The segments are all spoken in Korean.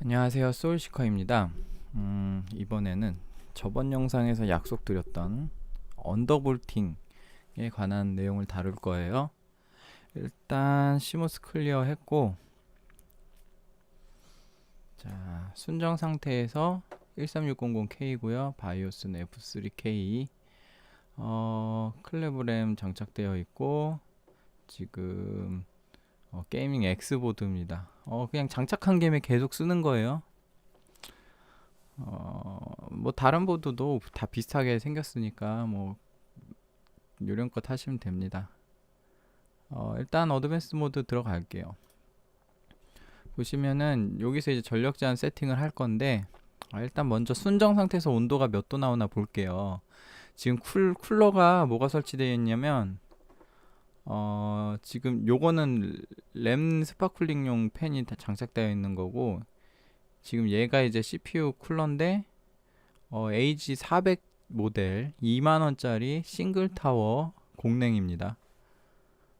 안녕하세요, 소울시커입니다. 이번에는 저번 영상에서 약속드렸던 언더볼팅에 관한 내용을 다룰 거예요. 일단 시모스 클리어 했고, 자, 순정 상태에서 13600K고요. 바이오스는 F3K, 클래브램 장착되어 있고, 지금 게이밍 X보드입니다. 그냥 장착한 김에 계속 쓰는 거예요. 뭐 다른 보드도 다 비슷하게 생겼으니까 뭐 요령껏 하시면 됩니다. 일단 어드밴스 모드 들어갈게요. 보시면은 여기서 이제 전력 제한 세팅을 할 건데, 일단 먼저 순정 상태에서 온도가 몇 도 나오나 볼게요. 지금 쿨러가 뭐가 설치되어 있냐면, 지금 요거는 램 스파클링용 팬이 다 장착되어 있는 거고, 지금 얘가 이제 CPU 쿨러인데 AG400 모델 2만원짜리 싱글 타워 공랭입니다.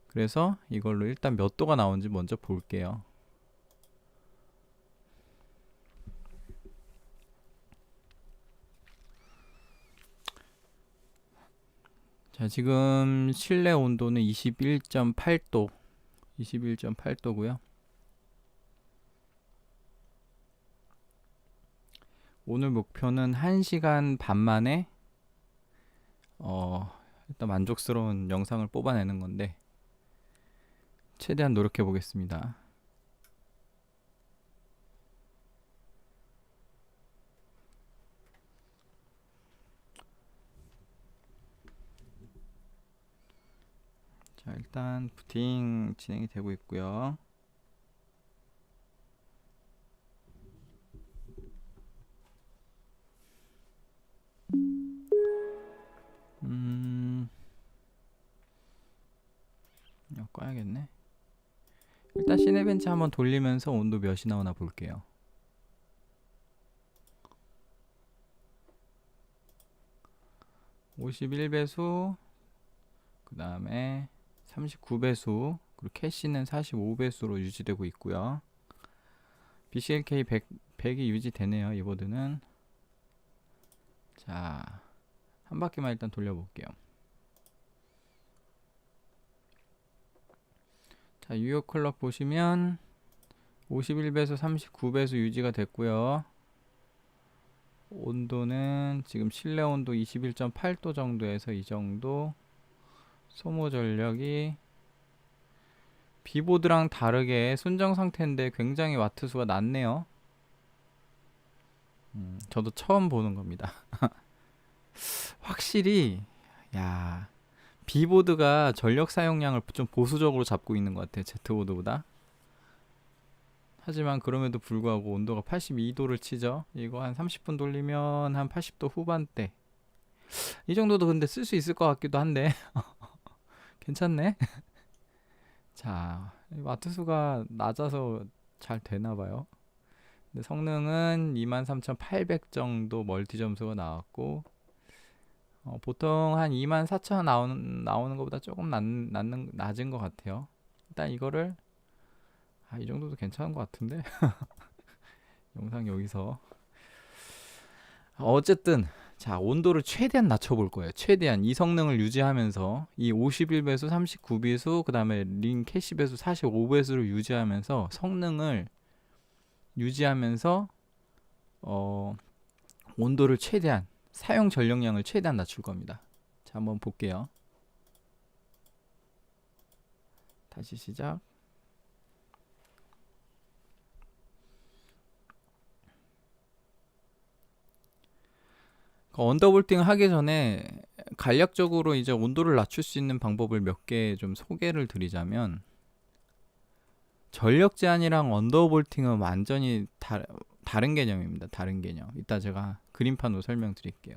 그래서 이걸로 일단 몇 도가 나오는지 먼저 볼게요. 자, 지금 실내 온도는 21.8도 21.8도고요. 오늘 목표는 1시간 반 만에 일단 만족스러운 영상을 뽑아내는 건데 최대한 노력해 보겠습니다. 자, 일단 부팅 진행이 되고 있고요. 이거 꺼야겠네. 일단 시네벤치 한번 돌리면서 온도 몇이 나오나 볼게요. 51배수, 그 다음에 39배수, 그리고 캐시는 45배수로 유지되고 있고요. BCLK 100이 유지되네요, 이 보드는. 자, 한 바퀴만 일단 돌려볼게요. 자, 유효 클럭 보시면 51배수, 39배수 유지가 됐고요. 온도는 지금 실내 온도 21.8도 정도에서 이 정도. 소모 전력이 비보드랑 다르게 순정 상태인데 굉장히 와트 수가 낮네요. 저도 처음 보는 겁니다. 확실히 야, 비보드가 전력 사용량을 좀 보수적으로 잡고 있는 것 같아요, Z보드보다. 하지만 그럼에도 불구하고 온도가 82도를 치죠. 이거 한 30분 돌리면 한 80도 후반대. 이 정도도 근데 쓸 수 있을 것 같기도 한데 괜찮네. 자, 와트 수가 낮아서 잘 되나봐요. 근데 성능은 23,800 정도 멀티 점수가 나왔고, 보통 한 24,000 나오는 것보다 조금 낮은 것 같아요. 일단 이거를 이 정도도 괜찮은 것 같은데 영상 여기서 어쨌든 자, 온도를 최대한 낮춰볼 거예요. 최대한 이 성능을 유지하면서 이 51배수, 39배수, 그 다음에 링 캐시 배수 45배수를 유지하면서 성능을 유지하면서 온도를 최대한, 사용 전력량을 최대한 낮출 겁니다. 자, 한번 볼게요. 다시 시작. 언더볼팅 하기 전에 간략적으로 이제 온도를 낮출 수 있는 방법을 몇 개 좀 소개를 드리자면, 전력 제한이랑 언더볼팅은 완전히 다른 개념입니다. 다른 개념. 이따 제가 그림판으로 설명드릴게요.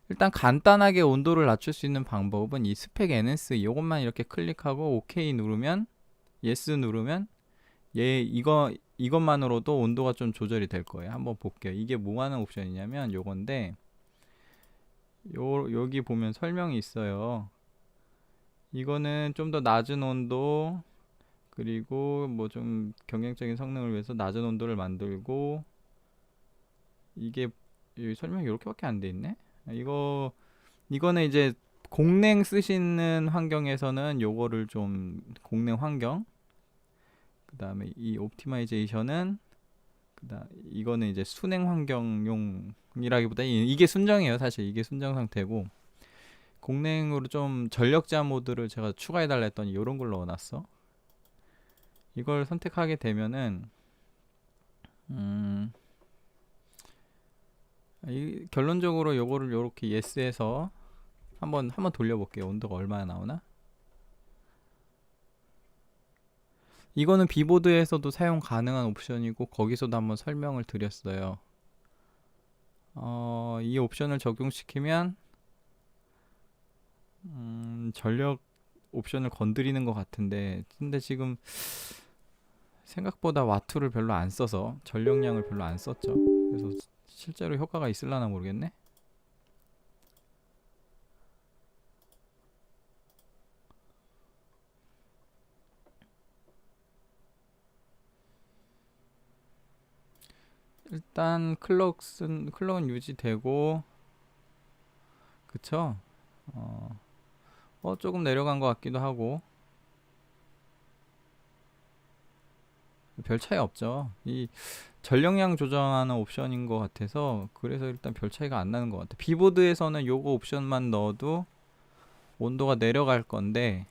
일단 간단하게 온도를 낮출 수 있는 방법은 이 스펙 NS 이것만 이렇게 클릭하고 OK 누르면, yes 누르면 이것만으로도 온도가 좀 조절이 될 거예요. 한번 볼게요. 이게 뭐 하는 옵션이냐면 요건데, 여기 보면 설명이 있어요. 이거는 좀 더 낮은 온도, 그리고 뭐 좀 경쟁적인 성능을 위해서 낮은 온도를 만들고, 이게 이 설명이 이렇게밖에 안 돼 있네. 이거는 이제 공냉 쓰시는 환경에서는 요거를 좀, 공냉 환경, 그 다음에 이 옵티마이제이션은, 이거는 이제 순행 환경용이라기보다 이게 순정이에요. 사실 이게 순정 상태고, 공냉으로 좀 전력 제한 모드를 제가 추가해 달라 했더니 요런 걸 넣어놨어. 이걸 선택하게 되면은 결론적으로 요거를 요렇게 yes해서 한번 돌려볼게요. 온도가 얼마나 나오나. 이거는 비보드에서도 사용 가능한 옵션이고, 거기서도 한번 설명을 드렸어요. 이 옵션을 적용시키면 전력 옵션을 건드리는 것 같은데, 근데 지금 생각보다 와트를 별로 안 써서 전력량을 별로 안 썼죠. 그래서 실제로 효과가 있을라나 모르겠네. 일단 클럭은 유지되고, 그쵸? 조금 내려간 것 같기도 하고. 별 차이 없죠. 이 전력량 조정하는 옵션인 것 같아서, 그래서 일단 별 차이가 안 나는 것 같아. 비보드에서는 요거 옵션만 넣어도 온도가 내려갈 건데,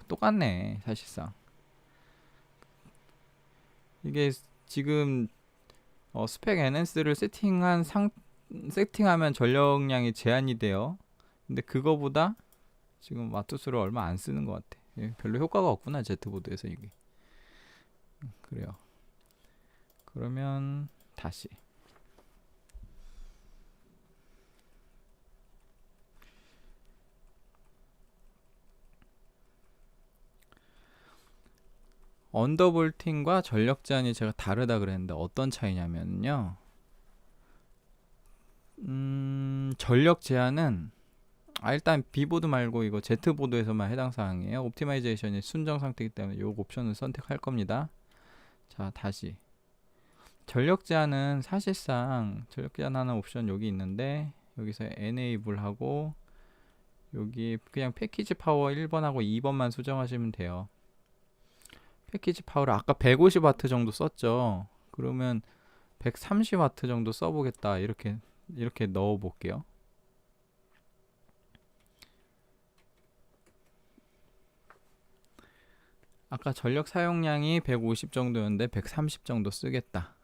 똑같네 사실상. 이게 지금 스펙 NS를 세팅하면 전력량이 제한이 돼요. 근데 그거보다 지금 와트수를 얼마 안 쓰는 것 같아. 별로 효과가 없구나, Z보드에서 이게. 그래요. 그러면 다시 언더볼팅과 전력 제한이 제가 다르다 그랬는데 어떤 차이냐면요. 전력 제한은 일단 B보드 말고 이거 Z보드에서만 해당 사항이에요. 옵티마이제이션이 순정 상태이기 때문에 요 옵션을 선택할 겁니다. 자, 다시 전력 제한은 사실상 전력 제한하는 옵션 여기 있는데, 여기서 enable 하고 여기 그냥 패키지 파워 1번하고 2번만 수정하시면 돼요. 패키지 파워를 아까 150W 정도 썼죠. 그러면 130W 정도 써보겠다. 이렇게 넣어 볼게요. 아까 전력 사용량이 150 정도였는데 130 정도 쓰겠다.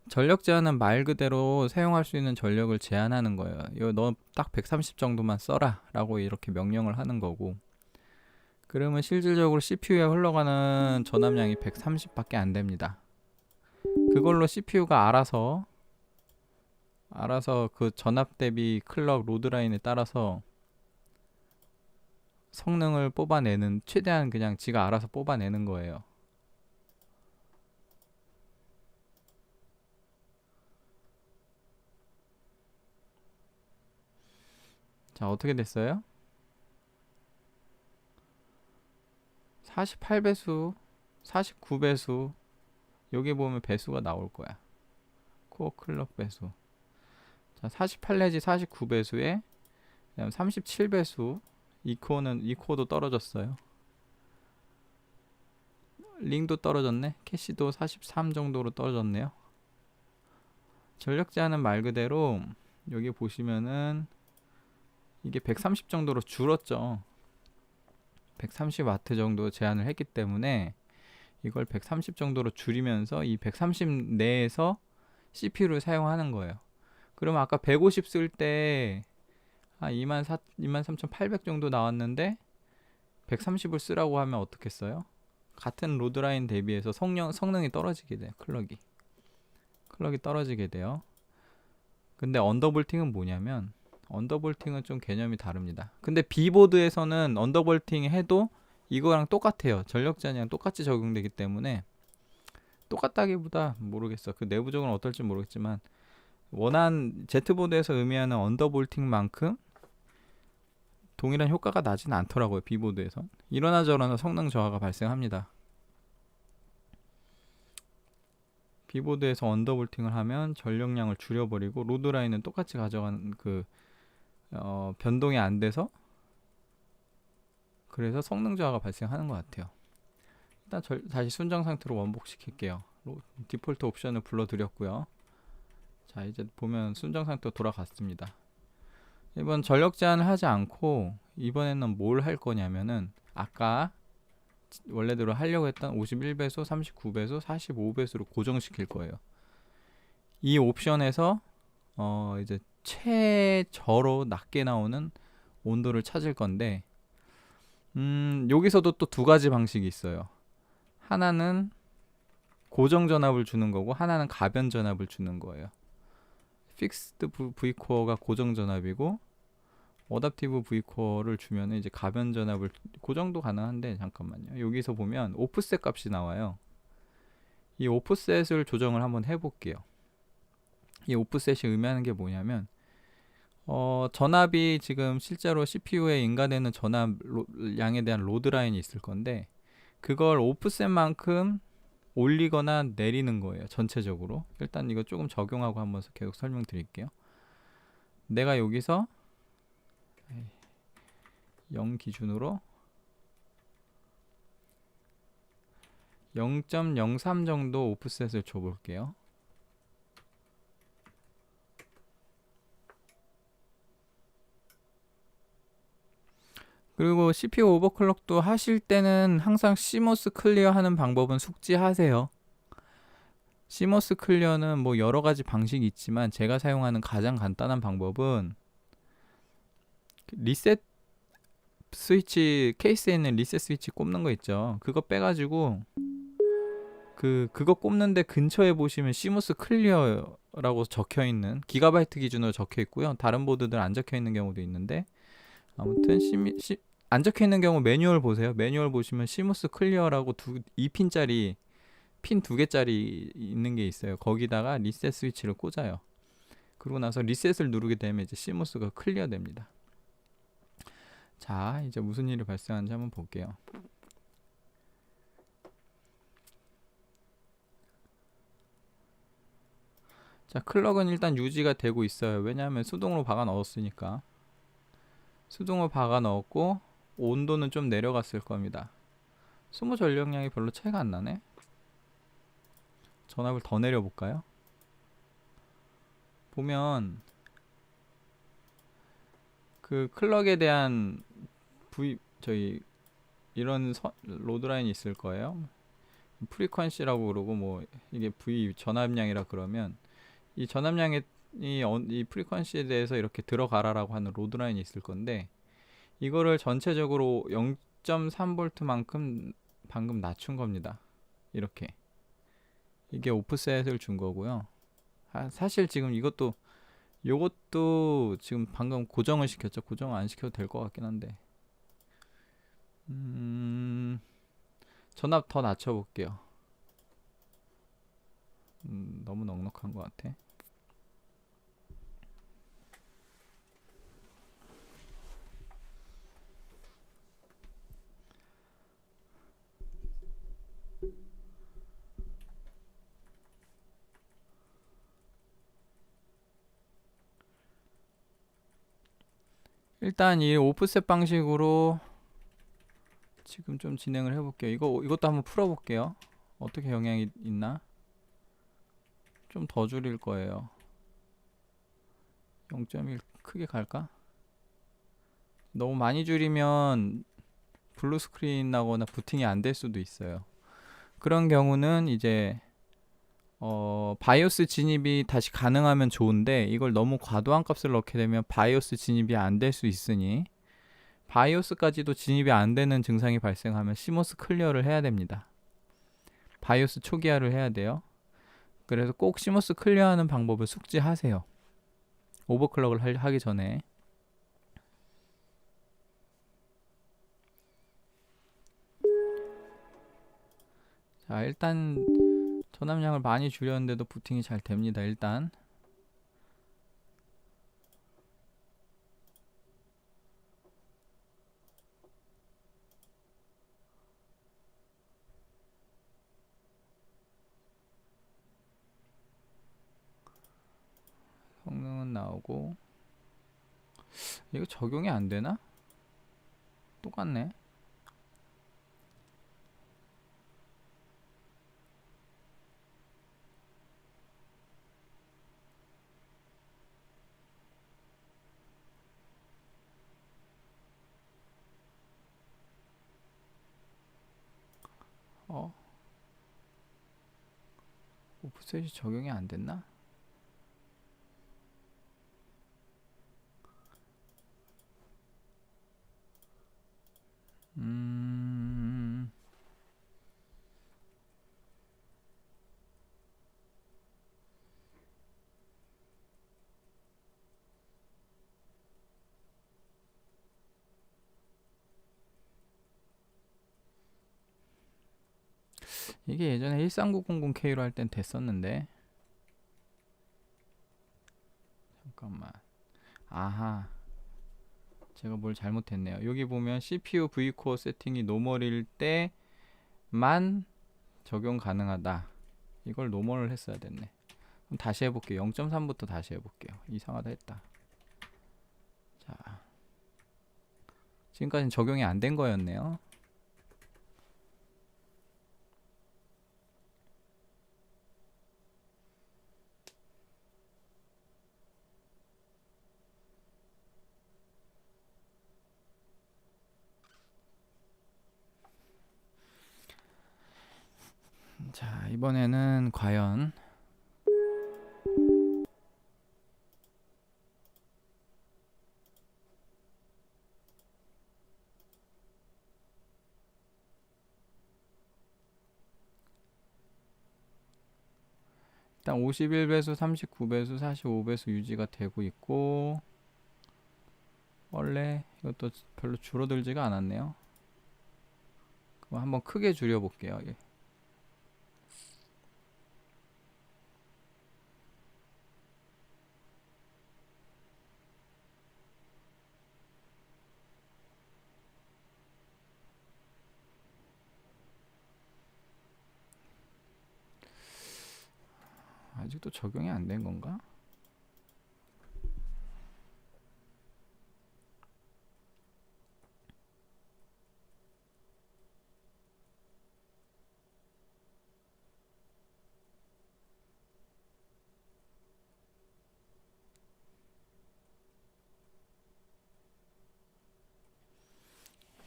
전력 제한은 말 그대로 사용할 수 있는 전력을 제한하는 거예요. 이거 너 딱 130 정도만 써라 라고 이렇게 명령을 하는 거고, 그러면 실질적으로 CPU에 흘러가는 전압량이 130밖에 안 됩니다. 그걸로 CPU가 알아서 그 전압 대비 클럭 로드 라인에 따라서 성능을 뽑아내는, 최대한 그냥 지가 알아서 뽑아내는 거예요. 자, 어떻게 됐어요? 48배수, 49배수, 여기 보면 배수가 나올 거야. 코어 클럭 배수. 자, 48 내지 49배수에 37배수, 이코어도 떨어졌어요. 링도 떨어졌네. 캐시도 43 정도로 떨어졌네요. 전력 제한은 말 그대로 여기 보시면은 이게 130 정도로 줄었죠. 130W 정도 제한을 했기 때문에 이걸 130 정도로 줄이면서 이 130 내에서 CPU를 사용하는 거예요. 그러면 아까 150 쓸 때 23,800 정도 나왔는데 130을 쓰라고 하면 어떻겠어요? 같은 로드라인 대비해서 성능이 떨어지게 돼요. 클럭이 떨어지게 돼요. 근데 언더볼팅은 뭐냐면, 언더볼팅은 좀 개념이 다릅니다. 근데 B보드에서는 언더볼팅 해도 이거랑 똑같아요. 전력 제한이랑 똑같이 적용되기 때문에, 똑같다기보다 모르겠어. 그 내부적으로는 어떨지 모르겠지만, Z보드에서 의미하는 언더볼팅만큼 동일한 효과가 나진 않더라고요. B보드에선 이러나 저러나 성능 저하가 발생합니다. B보드에서 언더볼팅을 하면 전력량을 줄여버리고 로드라인은 똑같이 가져가는 변동이 안 돼서, 그래서 성능 저하가 발생하는 것 같아요. 일단 다시 순정 상태로 원복시킬게요. 디폴트 옵션을 불러드렸고요. 자, 이제 보면 순정 상태로 돌아갔습니다. 이번 전력 제한을 하지 않고 이번에는 뭘 할 거냐면은 아까 원래대로 하려고 했던 51배수, 39배수, 45배수로 고정시킬 거예요. 이 옵션에서 이제 최저로 낮게 나오는 온도를 찾을 건데, 여기서도 또 두 가지 방식이 있어요. 하나는 고정 전압을 주는 거고 하나는 가변 전압을 주는 거예요. 픽스드 V코어가 고정 전압이고 어댑티브 V코어를 주면 이제 가변 전압을, 고정도 가능한데 잠깐만요. 여기서 보면 오프셋 값이 나와요. 이 오프셋을 조정을 한번 해볼게요. 이 오프셋이 의미하는 게 뭐냐면 전압이 지금 실제로 CPU에 인가되는 전압 양에 대한 로드 라인이 있을 건데 그걸 오프셋만큼 올리거나 내리는 거예요. 전체적으로. 일단 이거 조금 적용하고 한번 계속 설명드릴게요. 내가 여기서 0 기준으로 0.03 정도 오프셋을 줘볼게요. 그리고 CPU 오버클럭도 하실 때는 항상 CMOS 클리어 하는 방법은 숙지하세요. CMOS 클리어는 뭐 여러가지 방식이 있지만 제가 사용하는 가장 간단한 방법은 리셋 스위치, 케이스에 있는 리셋 스위치 꼽는 거 있죠. 그거 빼가지고 그거 꼽는데 근처에 보시면 CMOS 클리어라고 적혀있는, 기가바이트 기준으로 적혀있고요. 다른 보드들 안 적혀있는 경우도 있는데, 아무튼 안 적혀있는 경우 매뉴얼 보세요. 매뉴얼 보시면 CMOS 클리어라고 2핀짜리 핀 2개짜리 있는 게 있어요. 거기다가 리셋 스위치를 꽂아요. 그러고 나서 리셋을 누르게 되면 이제 CMOS가 클리어 됩니다. 자, 이제 무슨 일이 발생하는지 한번 볼게요. 자, 클럭은 일단 유지가 되고 있어요. 왜냐하면 수동으로 박아 넣었으니까. 수동으로 박아 넣었고 온도는 좀 내려갔을 겁니다. 소모 전력량이 별로 차이가 안 나네. 전압을 더 내려볼까요? 보면 그 클럭에 대한 이런 로드 라인이 있을 거예요. 프리퀀시라고 그러고, 뭐 이게 V 전압량이라 그러면 이 전압량이 이 프리퀀시에 대해서 이렇게 들어가라라고 하는 로드 라인이 있을 건데, 이거를 전체적으로 0.3V만큼 방금 낮춘 겁니다. 이렇게. 이게 오프셋을 준 거고요. 사실 지금 요것도 지금 방금 고정을 시켰죠. 고정 안 시켜도 될 것 같긴 한데, 전압 더 낮춰볼게요. 너무 넉넉한 것 같아. 일단 이 오프셋 방식으로 지금 좀 진행을 해볼게요. 이것도 한번 풀어볼게요. 어떻게 영향이 있나? 좀 더 줄일 거예요. 0.1 크게 갈까? 너무 많이 줄이면 블루 스크린 나거나 부팅이 안 될 수도 있어요. 그런 경우는 이제 바이오스 진입이 다시 가능하면 좋은데, 이걸 너무 과도한 값을 넣게 되면 바이오스 진입이 안 될 수 있으니, 바이오스까지도 진입이 안 되는 증상이 발생하면 CMOS 클리어를 해야 됩니다. 바이오스 초기화를 해야 돼요. 그래서 꼭 CMOS 클리어하는 방법을 숙지하세요. 오버클럭을 하기 전에. 자, 일단 전압량을 많이 줄였는데도 부팅이 잘 됩니다. 일단 나오고. 이거 적용이 안 되나? 똑같네. 어? 오프셋이 적용이 안 됐나? 음... 이게 예전에 13900K로 할 땐 됐었는데. 잠깐만. 아하. 제가 뭘 잘못했네요. 여기 보면 CPU V코어 세팅이 노멀일 때만 적용 가능하다. 이걸 노멀을 했어야 됐네. 그럼 다시 해볼게요. 0.3부터 다시 해볼게요. 이상하다 했다. 자, 지금까지는 적용이 안 된 거였네요. 자, 이번에는 과연 일단 51배수, 39배수, 45배수 유지가 되고 있고, 원래 이것도 별로 줄어들지가 않았네요. 그럼 한번 크게 줄여볼게요. 예. 아직도 적용이 안 된 건가?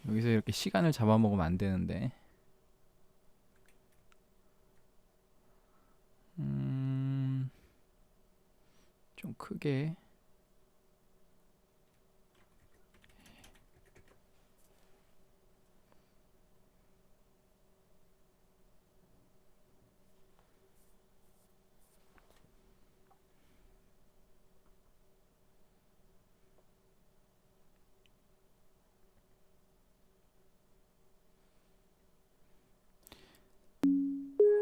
여기서 이렇게 시간을 잡아먹으면 안 되는데. 좀 크게.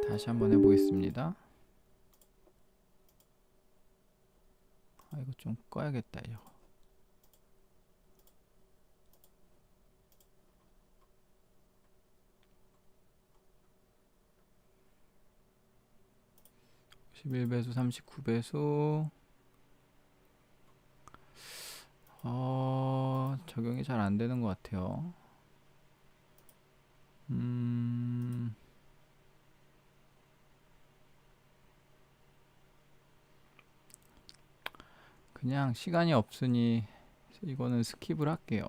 다시 한번 해보겠습니다. 아, 이거 좀 꺼야겠다, 이거. (11배수) (39배수) 적용이 잘 안 되는 것 같아요. 그냥 시간이 없으니 이거는 스킵을 할게요.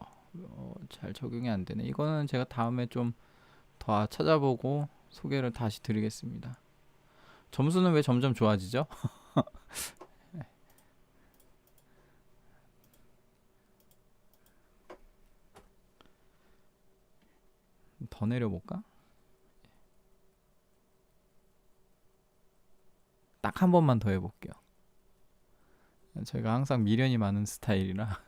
잘 적용이 안 되네. 이거는 제가 다음에 좀 더 찾아보고 소개를 다시 드리겠습니다. 점수는 왜 점점 좋아지죠? 더 내려볼까? 딱 한 번만 더 해볼게요. 제가 항상 미련이 많은 스타일이라.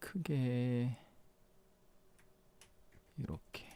크게 이렇게.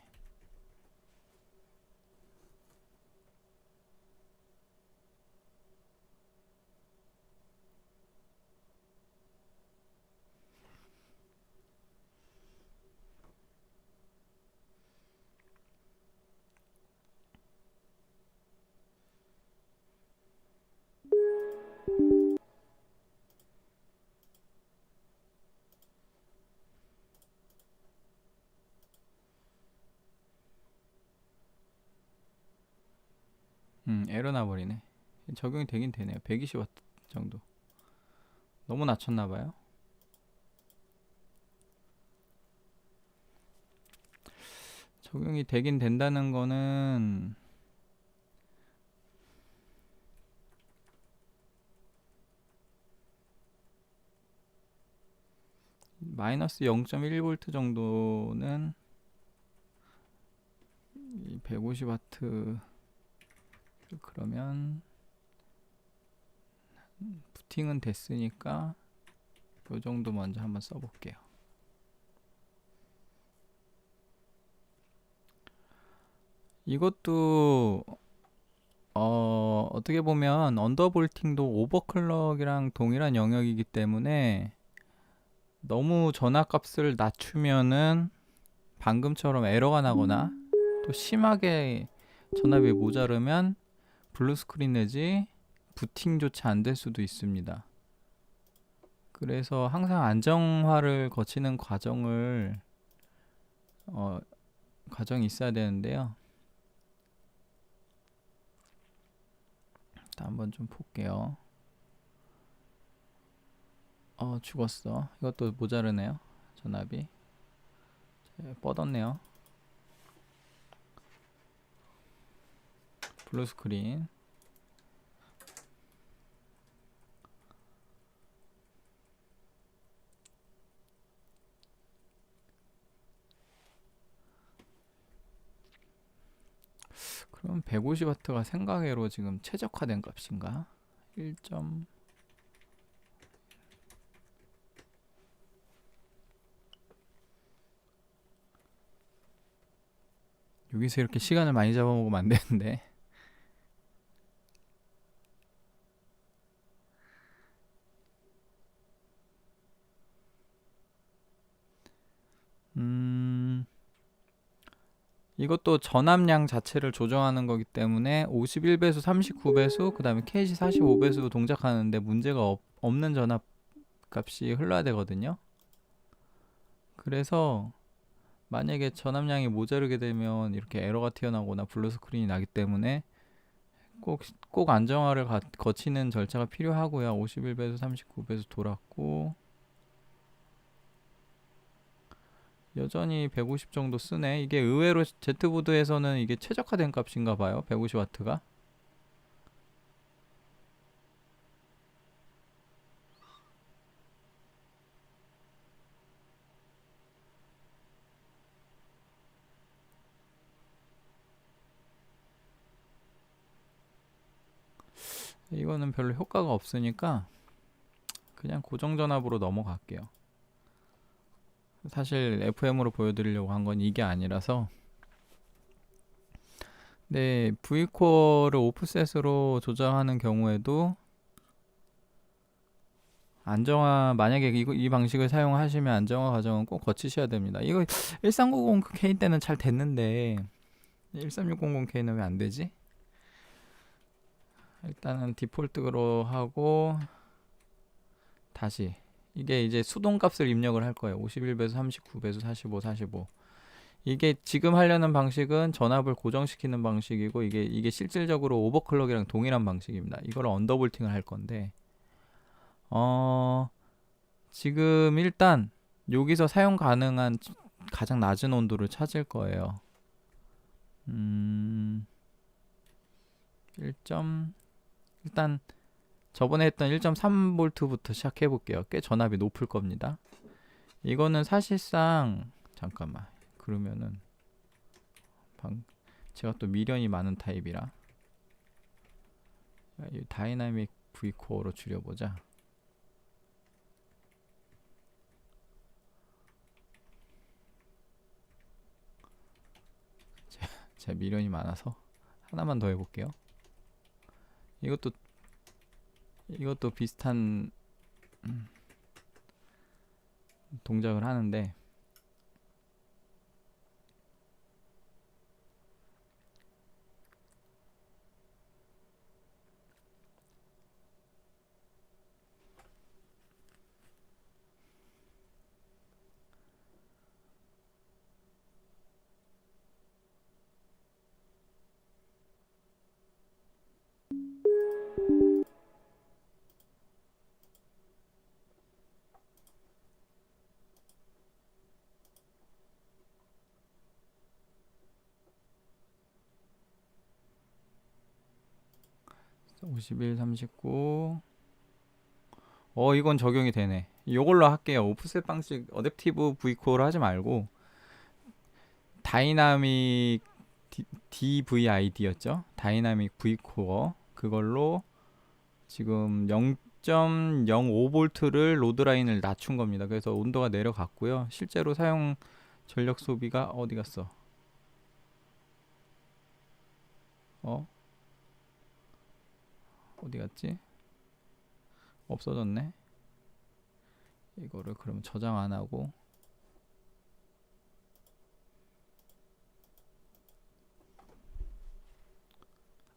에러 나버리네. 적용이 되긴 되네요. 120와트 정도. 너무 낮췄나봐요. 적용이 되긴 된다는 거는 마이너스 0.1V 정도는 150와트 그러면 부팅은 됐으니까 요 정도 먼저 한번 써볼게요. 이것도 어떻게 보면 언더볼팅도 오버클럭이랑 동일한 영역이기 때문에 너무 전압값을 낮추면은 방금처럼 에러가 나거나 또 심하게 전압이 모자르면 블루스크린 내지 부팅조차 안 될 수도 있습니다. 그래서 항상 안정화를 거치는 과정이 있어야 되는데요. 일단 한번 좀 볼게요. 죽었어. 이것도 모자르네요. 전압이 뻗었네요. 블루스크린. 그럼 150W가 생각외로 지금 최적화된 값인가? 1. 여기서 이렇게 시간을 많이 잡아먹으면 안 되는데. 이것도 전압량 자체를 조정하는 거기 때문에 51배수, 39배수, 그 다음에 KC 45배수 동작하는데 문제가 없는 전압 값이 흘러야 되거든요. 그래서 만약에 전압량이 모자르게 되면 이렇게 에러가 튀어나오거나 블루스크린이 나기 때문에 꼭 안정화를 거치는 절차가 필요하고요. 51배수, 39배수 돌았고 여전히 150 정도 쓰네. 이게 의외로 Z보드에서는 이게 최적화된 값인가 봐요. 150W가. 이거는 별로 효과가 없으니까 그냥 고정 전압으로 넘어갈게요. 사실 FM으로 보여드리려고 한 건 이게 아니라서. 네, V코어를 오프셋으로 조정하는 경우에도 안정화, 만약에 이 방식을 사용하시면 안정화 과정은 꼭 거치셔야 됩니다. 이거 1390K 때는 잘 됐는데 13600K는 왜 안 되지? 일단은 디폴트로 하고 다시 이게 이제 수동값을 입력을 할 거예요. 51배수, 39배수, 45, 45. 이게 지금 하려는 방식은 전압을 고정시키는 방식이고 이게 실질적으로 오버클럭이랑 동일한 방식입니다. 이걸 언더볼팅을 할 건데 지금 일단 여기서 사용 가능한 가장 낮은 온도를 찾을 거예요. 일단 저번에 했던 1.3V부터 시작해 볼게요. 꽤 전압이 높을 겁니다. 이거는 사실상 잠깐만, 그러면은 제가 또 미련이 많은 타입이라 이 다이나믹 V코어로 줄여보자. 제가 미련이 많아서 하나만 더 해볼게요. 이것도 비슷한 동작을 하는데 51, 39. 이건 적용이 되네. 이걸로 할게요. 오프셋 방식 어댑티브 V코어로 하지 말고 다이나믹 DVID였죠. 다이나믹 V코어 그걸로 지금 0.05V를 로드라인을 낮춘 겁니다. 그래서 온도가 내려갔고요. 실제로 사용 전력 소비가 어디 갔어? 어디 갔지? 없어졌네. 이거를 그러면 저장 안 하고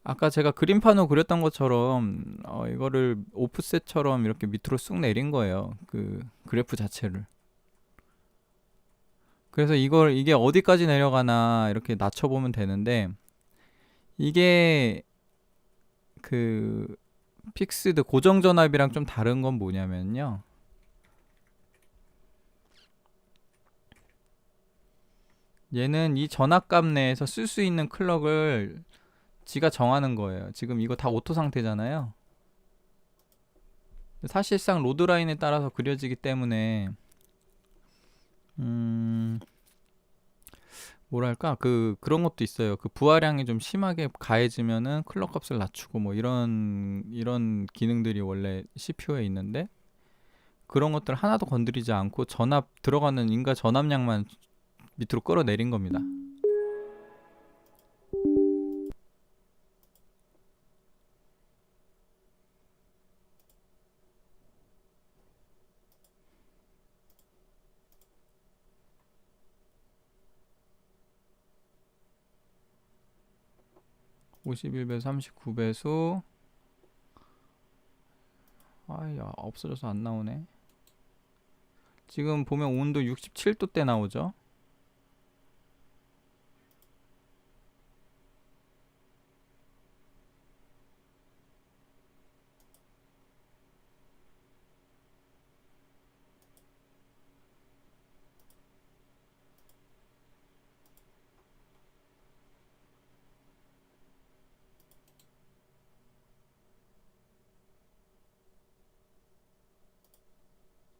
아까 제가 그림판으로 그렸던 것처럼 이거를 오프셋처럼 이렇게 밑으로 쑥 내린 거예요. 그 그래프 자체를. 그래서 이게 어디까지 내려가나 이렇게 낮춰보면 되는데 이게 그 픽스드 고정 전압이랑 좀 다른 건 뭐냐면요. 얘는 이 전압값 내에서 쓸 수 있는 클럭을 지가 정하는 거예요. 지금 이거 다 오토 상태잖아요. 사실상 로드라인에 따라서 그려지기 때문에 뭐랄까 그런 것도 있어요. 그 부하량이 좀 심하게 가해지면은 클럭 값을 낮추고 뭐 이런 기능들이 원래 CPU에 있는데 그런 것들 하나도 건드리지 않고 전압 들어가는 인가 전압량만 밑으로 끌어내린 겁니다. 51배수 39배수. 아야 없어져서 안 나오네. 지금 보면 온도 67도대 나오죠.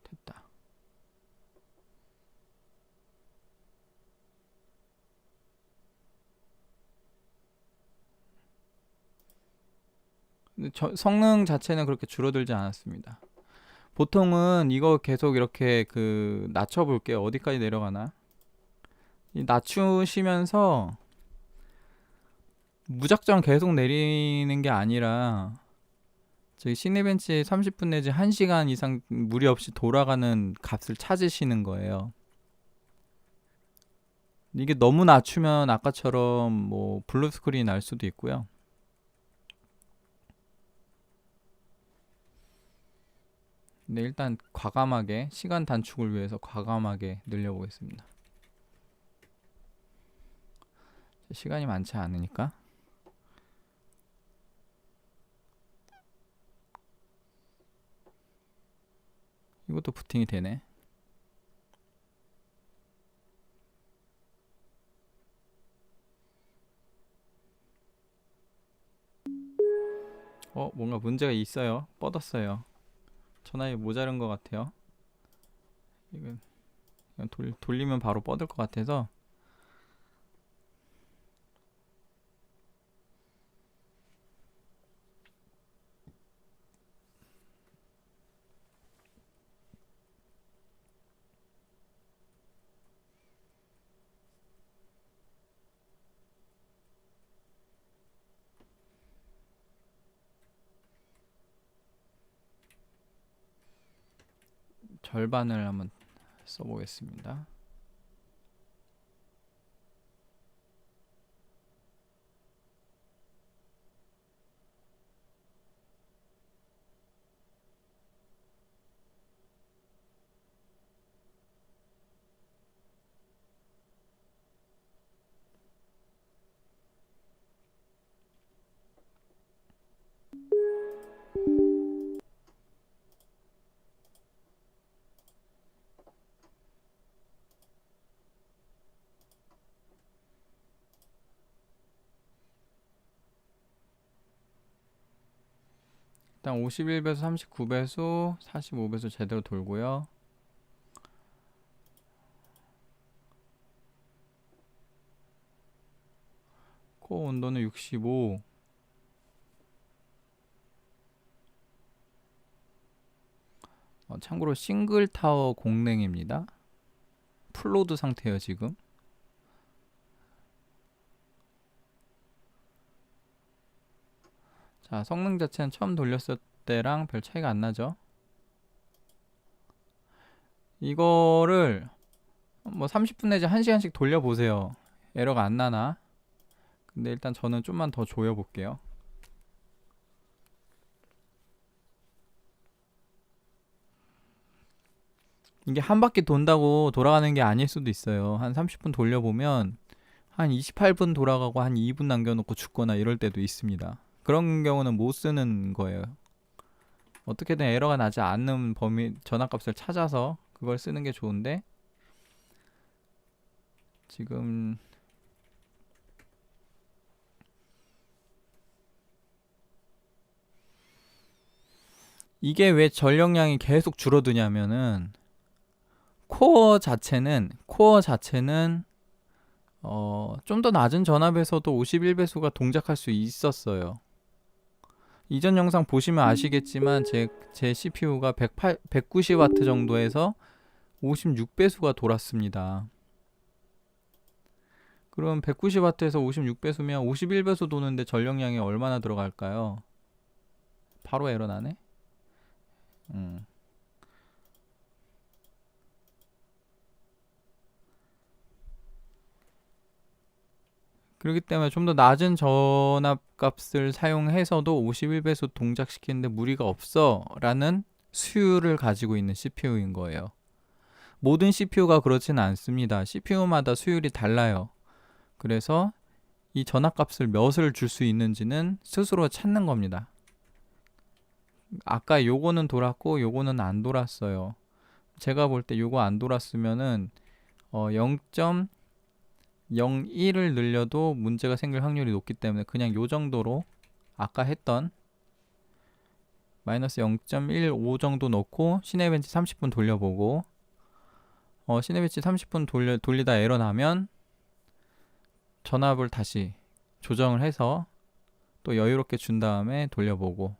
됐다. 근데 성능 자체는 그렇게 줄어들지 않았습니다. 보통은 이거 계속 이렇게 낮춰 볼게요. 어디까지 내려가나. 낮추시면서 무작정 계속 내리는 게 아니라 저희 시네벤치 30분 내지 1시간 이상 무리 없이 돌아가는 값을 찾으시는 거예요. 이게 너무 낮추면 아까처럼 뭐 블루 스크린이 날 수도 있고요. 근데 일단 과감하게 시간 단축을 위해서 과감하게 늘려보겠습니다. 시간이 많지 않으니까. 이것도 부팅이 되네. 뭔가 문제가 있어요. 뻗었어요. 전압이 모자른 것 같아요. 이건 돌리면 바로 뻗을 것 같아서 절반을 한번 써보겠습니다. 일단 51배수, 39배수, 45배수 제대로 돌고요. 코어 온도는 65. 참고로 싱글 타워 공랭입니다. 풀로드 상태예요 지금. 자, 성능 자체는 처음 돌렸을 때랑 별 차이가 안 나죠. 이거를 뭐 30분 내지 1시간씩 돌려보세요. 에러가 안 나나. 근데 일단 저는 좀만 더 조여볼게요. 이게 한 바퀴 돈다고 돌아가는 게 아닐 수도 있어요. 한 30분 돌려보면 한 28분 돌아가고 한 2분 남겨놓고 죽거나 이럴 때도 있습니다. 그런 경우는 못 쓰는 거예요. 어떻게든 에러가 나지 않는 범위 전압값을 찾아서 그걸 쓰는 게 좋은데, 지금 이게 왜 전력량이 계속 줄어드냐면은 코어 자체는 좀 더 낮은 전압에서도 51배수가 동작할 수 있었어요. 이전 영상 보시면 아시겠지만 제 CPU가 190W 정도에서 56배수가 돌았습니다. 그럼 190W에서 56배수면 51배수 도는데 전력량이 얼마나 들어갈까요? 바로 에러 나네? 그렇기 때문에 좀 더 낮은 전압값을 사용해서도 51배수 동작시키는데 무리가 없어 라는 수율을 가지고 있는 CPU인 거예요. 모든 CPU가 그렇지는 않습니다. CPU마다 수율이 달라요. 그래서 이 전압값을 몇을 줄 수 있는지는 스스로 찾는 겁니다. 아까 요거는 돌았고 요거는 안 돌았어요. 제가 볼 때 요거 안 돌았으면은 0.01을 늘려도 문제가 생길 확률이 높기 때문에 그냥 요 정도로 아까 했던 마이너스 0.15 정도 넣고 시네벤치 30분 돌려보고, 시네벤치 30분 돌리다 에러 나면 전압을 다시 조정을 해서 또 여유롭게 준 다음에 돌려보고,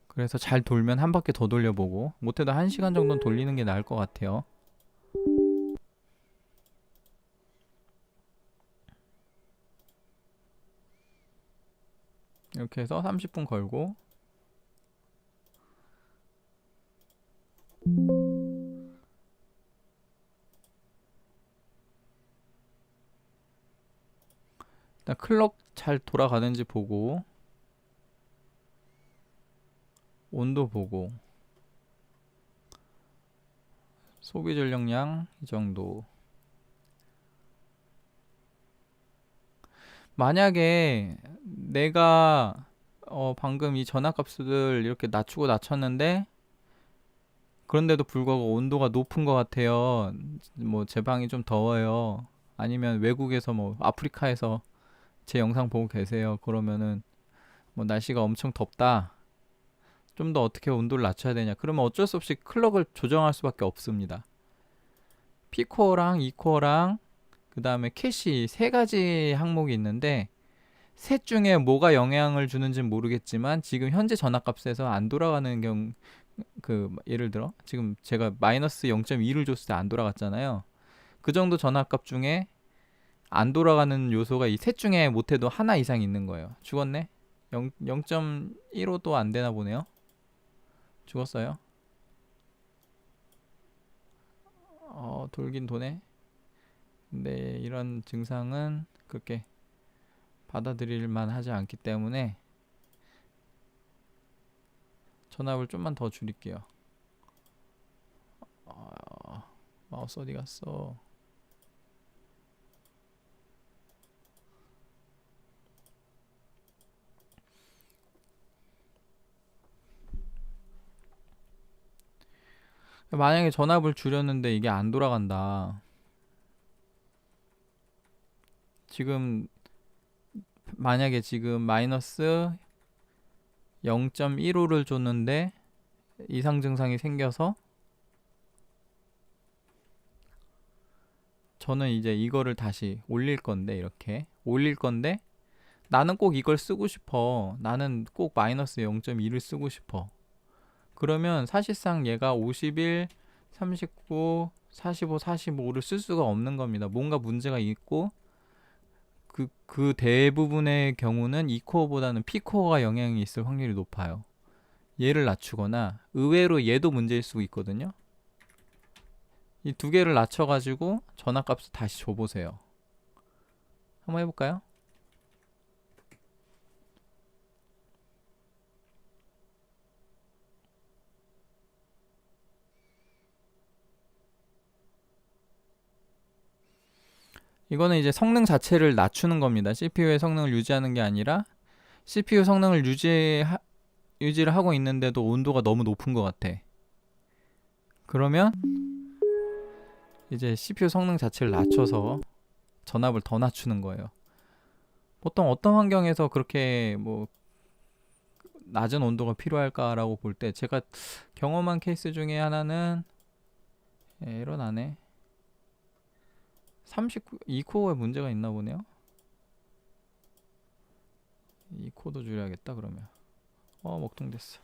그래서 잘 돌면 한 바퀴 더 돌려보고, 못해도 1시간 정도는 돌리는 게 나을 것 같아요. 이렇게 해서 30분 걸고, 일단 클럭 잘 돌아가는지 보고, 온도 보고, 소비 전력량 이 정도. 만약에 내가 방금 이 전압값을 이렇게 낮추고 낮췄는데 그런데도 불구하고 온도가 높은 것 같아요. 뭐 제 방이 좀 더워요. 아니면 외국에서 뭐 아프리카에서 제 영상 보고 계세요. 그러면은 뭐 날씨가 엄청 덥다. 좀 더 어떻게 온도를 낮춰야 되냐. 그러면 어쩔 수 없이 클럭을 조정할 수밖에 없습니다. P코어랑 E코어랑 그 다음에 캐시 세 가지 항목이 있는데, 셋 중에 뭐가 영향을 주는지는 모르겠지만 지금 현재 전압값에서 안 돌아가는 예를 들어 지금 제가 마이너스 0.2를 줬을 때 안 돌아갔잖아요. 그 정도 전압값 중에 안 돌아가는 요소가 이 셋 중에 못해도 하나 이상 있는 거예요. 죽었네? 0.15도 안 되나 보네요. 죽었어요. 돌긴 도네. 근데 이런 증상은 그렇게 받아들일 만하지 않기 때문에 전압을 좀만 더 줄일게요. 마우스 어디 갔어? 만약에 전압을 줄였는데 이게 안 돌아간다. 지금 만약에 지금 마이너스 0.15를 줬는데 이상 증상이 생겨서 저는 이제 이거를 다시 올릴 건데, 이렇게 올릴 건데 나는 꼭 이걸 쓰고 싶어. 나는 꼭 마이너스 0.2를 쓰고 싶어. 그러면 사실상 얘가 51, 39, 45, 45를 쓸 수가 없는 겁니다. 뭔가 문제가 있고 그 대부분의 경우는 E코어보다는 P코어가 영향이 있을 확률이 높아요. 얘를 낮추거나 의외로 얘도 문제일 수 있거든요. 이 두 개를 낮춰가지고 전압값을 다시 줘보세요. 한번 해볼까요? 이거는 이제 성능 자체를 낮추는 겁니다. CPU의 성능을 유지하는 게 아니라 CPU 성능을 유지를 하고 있는데도 온도가 너무 높은 것 같아. 그러면 이제 CPU 성능 자체를 낮춰서 전압을 더 낮추는 거예요. 보통 어떤 환경에서 그렇게 뭐 낮은 온도가 필요할까라고 볼 때 제가 경험한 케이스 중에 하나는 에러 나네. 2코어에 문제가 있나 보네요. 2코어도 줄여야겠다 그러면. 먹통됐어.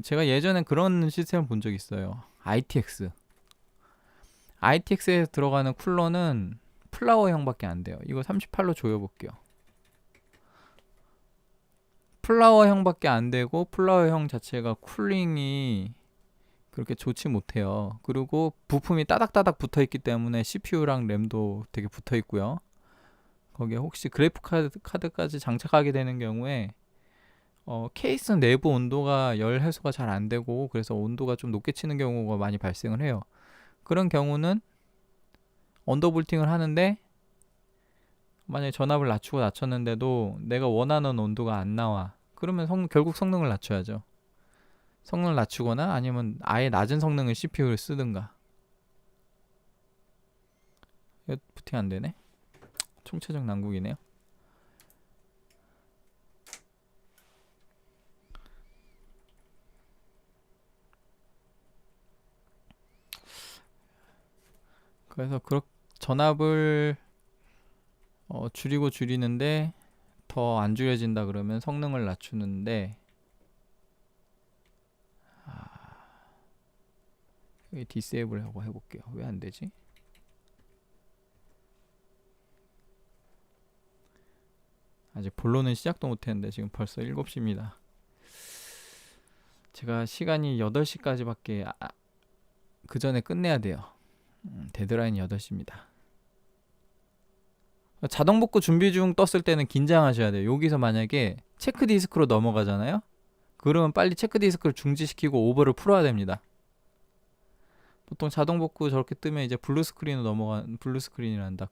제가 예전에 그런 시스템을 본 적 있어요. ITX에 들어가는 쿨러는 플라워형밖에 안 돼요. 이거 38로 조여볼게요. 플라워형밖에 안 되고 플라워형 자체가 쿨링이 그렇게 좋지 못해요. 그리고 부품이 따닥따닥 붙어있기 때문에 CPU랑 램도 되게 붙어있고요. 거기에 혹시 그래픽 카드까지 장착하게 되는 경우에 케이스 내부 온도가 열 해소가 잘 안 되고 그래서 온도가 좀 높게 치는 경우가 많이 발생을 해요. 그런 경우는 언더볼팅을 하는데 만약에 전압을 낮추고 낮췄는데도 내가 원하는 온도가 안 나와. 그러면 결국 성능을 낮춰야죠. 성능을 낮추거나 아니면 아예 낮은 성능의 CPU를 쓰든가. 부팅 안 되네. 총체적 난국이네요. 그래서 전압을 줄이는데 더 안 줄여진다 그러면 성능을 낮추는데 여기 디세이블 하고 해볼게요. 왜 안 되지? 아직 본론은 시작도 못했는데 지금 벌써 7시입니다. 제가 시간이 8시까지 밖에 그 전에 끝내야 돼요. 데드라인 8시입니다. 자동 복구 준비 중 떴을 때는 긴장하셔야 돼요. 여기서 만약에 체크 디스크로 넘어가잖아요. 그러면 빨리 체크 디스크를 중지시키고 오버를 풀어야 됩니다. 보통 자동 복구 저렇게 뜨면 이제 블루 스크린이란다.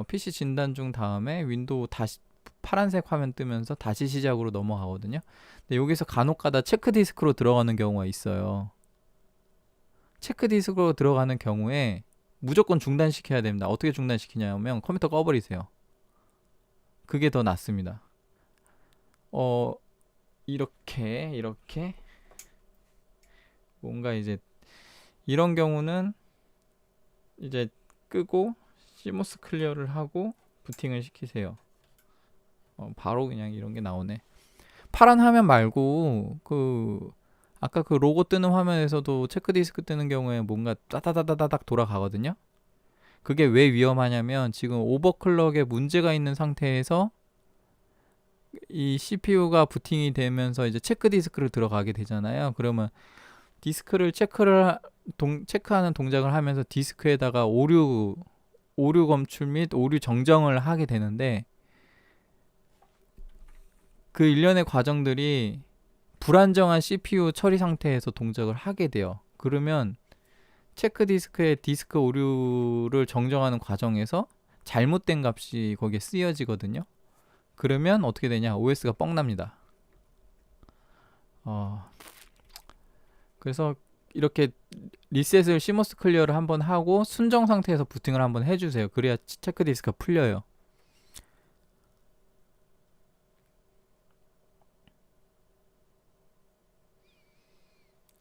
PC 진단 중 다음에 윈도우 다시 파란색 화면 뜨면서 다시 시작으로 넘어가거든요. 근데 여기서 간혹가다 체크 디스크로 들어가는 경우가 있어요. 체크 디스크로 들어가는 경우에 무조건 중단시켜야 됩니다. 어떻게 중단시키냐면 컴퓨터 꺼버리세요. 그게 더 낫습니다. 이렇게 뭔가 이제 이런 경우는 이제 끄고 시모스 클리어를 하고 부팅을 시키세요. 바로 그냥 이런 게 나오네. 파란 화면 말고 아까 그 로고 뜨는 화면에서도 체크디스크 뜨는 경우에 뭔가 따다다다닥 돌아가거든요. 그게 왜 위험하냐면 지금 오버클럭에 문제가 있는 상태에서 이 CPU가 부팅이 되면서 이제 체크디스크를 들어가게 되잖아요. 그러면 디스크를 체크하는 동작을 하면서 디스크에다가 오류 검출 및 오류 정정을 하게 되는데 그 일련의 과정들이 불안정한 CPU 처리 상태에서 동작을 하게 돼요. 그러면 체크 디스크의 디스크 오류를 정정하는 과정에서 잘못된 값이 거기에 쓰여지거든요. 그러면 어떻게 되냐? OS가 뻥납니다. 그래서 이렇게 리셋을 시모스 클리어를 한번 하고 순정 상태에서 부팅을 한번 해주세요. 그래야 체크 디스크가 풀려요.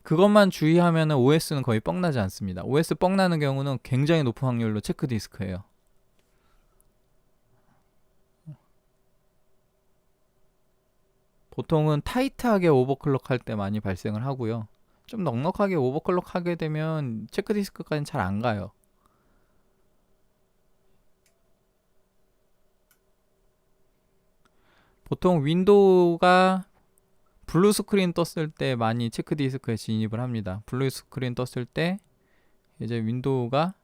그것만 주의하면은 OS는 거의 뻥나지 않습니다. OS 뻥나는 경우는 굉장히 높은 확률로 체크 디스크예요. 보통은 타이트하게 오버클럭 할 때 많이 발생을 하고요. 좀 넉넉하게 오버클럭 하게 되면 체크 디스크까지는 잘 안 가요. 보통 윈도우가 블루 스크린 떴을 때 많이 체크 디스크에 진입을 합니다. 블루 스크린 떴을 때 이제 윈도우가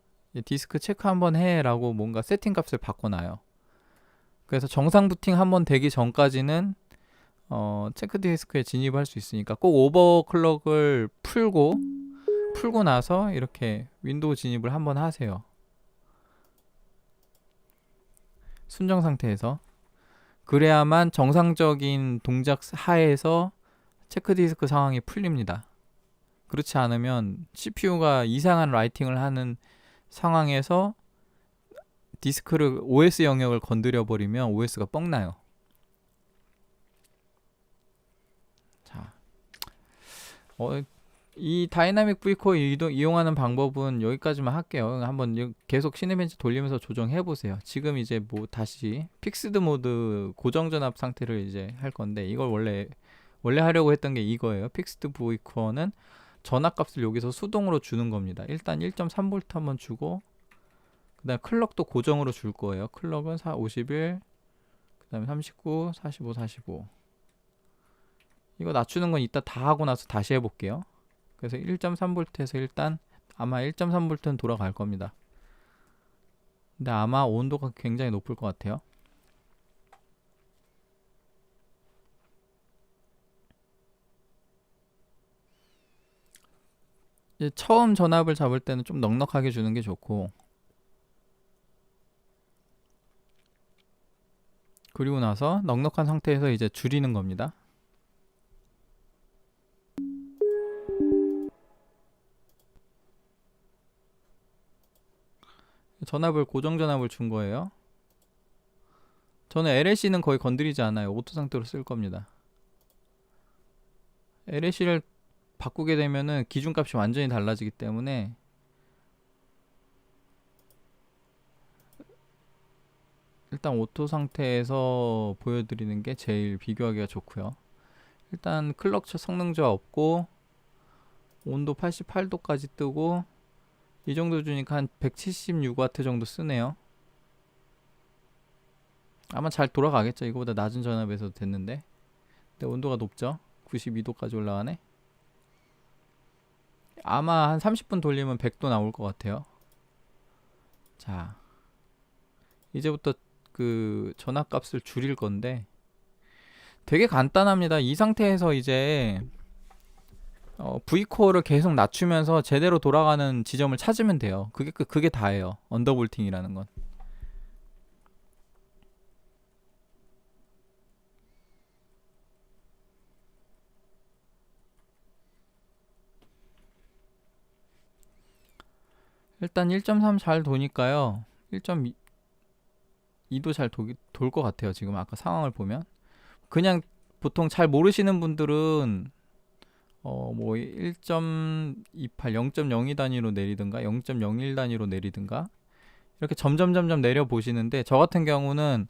디스크 체크 한번 해 라고 뭔가 세팅 값을 바꿔놔요. 그래서 정상 부팅 한번 되기 전까지는 체크 디스크에 진입할 수 있으니까 꼭 오버클럭을 풀고 나서 이렇게 윈도우 진입을 한번 하세요. 순정 상태에서. 그래야만 정상적인 동작 하에서 체크 디스크 상황이 풀립니다. 그렇지 않으면 CPU가 이상한 라이팅을 하는 상황에서 디스크를 OS 영역을 건드려 버리면 OS가 뻥나요. 자, 이 다이나믹 V코어 이용하는 방법은 여기까지만 할게요. 한번 계속 시네벤치 돌리면서 조정해 보세요. 지금 이제 뭐 다시 픽스드 모드 고정 전압 상태를 이제 할 건데, 이걸 원래 하려고 했던 게 이거예요. 픽스드 V코어는 전압 값을 여기서 수동으로 주는 겁니다. 일단 1.3V 한번 주고, 그 다음에 클럭도 고정으로 줄 거예요. 클럭은 51, 그 다음에 39, 45, 45. 이거 낮추는 건 이따 다 하고 나서 다시 해볼게요. 그래서 1.3V에서 일단 아마 1.3V는 돌아갈 겁니다. 근데 아마 온도가 굉장히 높을 것 같아요. 이제 처음 전압을 잡을 때는 좀 넉넉하게 주는 게 좋고, 그리고 나서 넉넉한 상태에서 이제 줄이는 겁니다. 전압을 고정 전압을 준 거예요. 저는 LLC는 거의 건드리지 않아요. 오토 상태로 쓸 겁니다. LLC를 바꾸게 되면은 기준값이 완전히 달라지기 때문에 일단 오토 상태에서 보여드리는 게 제일 비교하기가 좋고요. 일단 클럭 성능 저하 없고 온도 88도까지 뜨고, 이 정도 주니까 한 176W 정도 쓰네요. 아마 잘 돌아가겠죠. 이거보다 낮은 전압에서도 됐는데. 근데 온도가 높죠. 92도까지 올라가네. 아마 한 30분 돌리면 100도 나올 것 같아요. 자, 이제부터 그 전압값을 줄일 건데 되게 간단합니다. 이 상태에서 이제 V코어를 계속 낮추면서 제대로 돌아가는 지점을 찾으면 돼요. 그게 다예요. 언더볼팅이라는 건. 일단 1.3 잘 도니까요. 1.2도 잘 돌 것 같아요. 지금 아까 상황을 보면. 그냥 보통 잘 모르시는 분들은 뭐 1.28, 0.02 단위로 내리든가 0.01 단위로 내리든가 이렇게 점점 내려 보시는데, 저 같은 경우는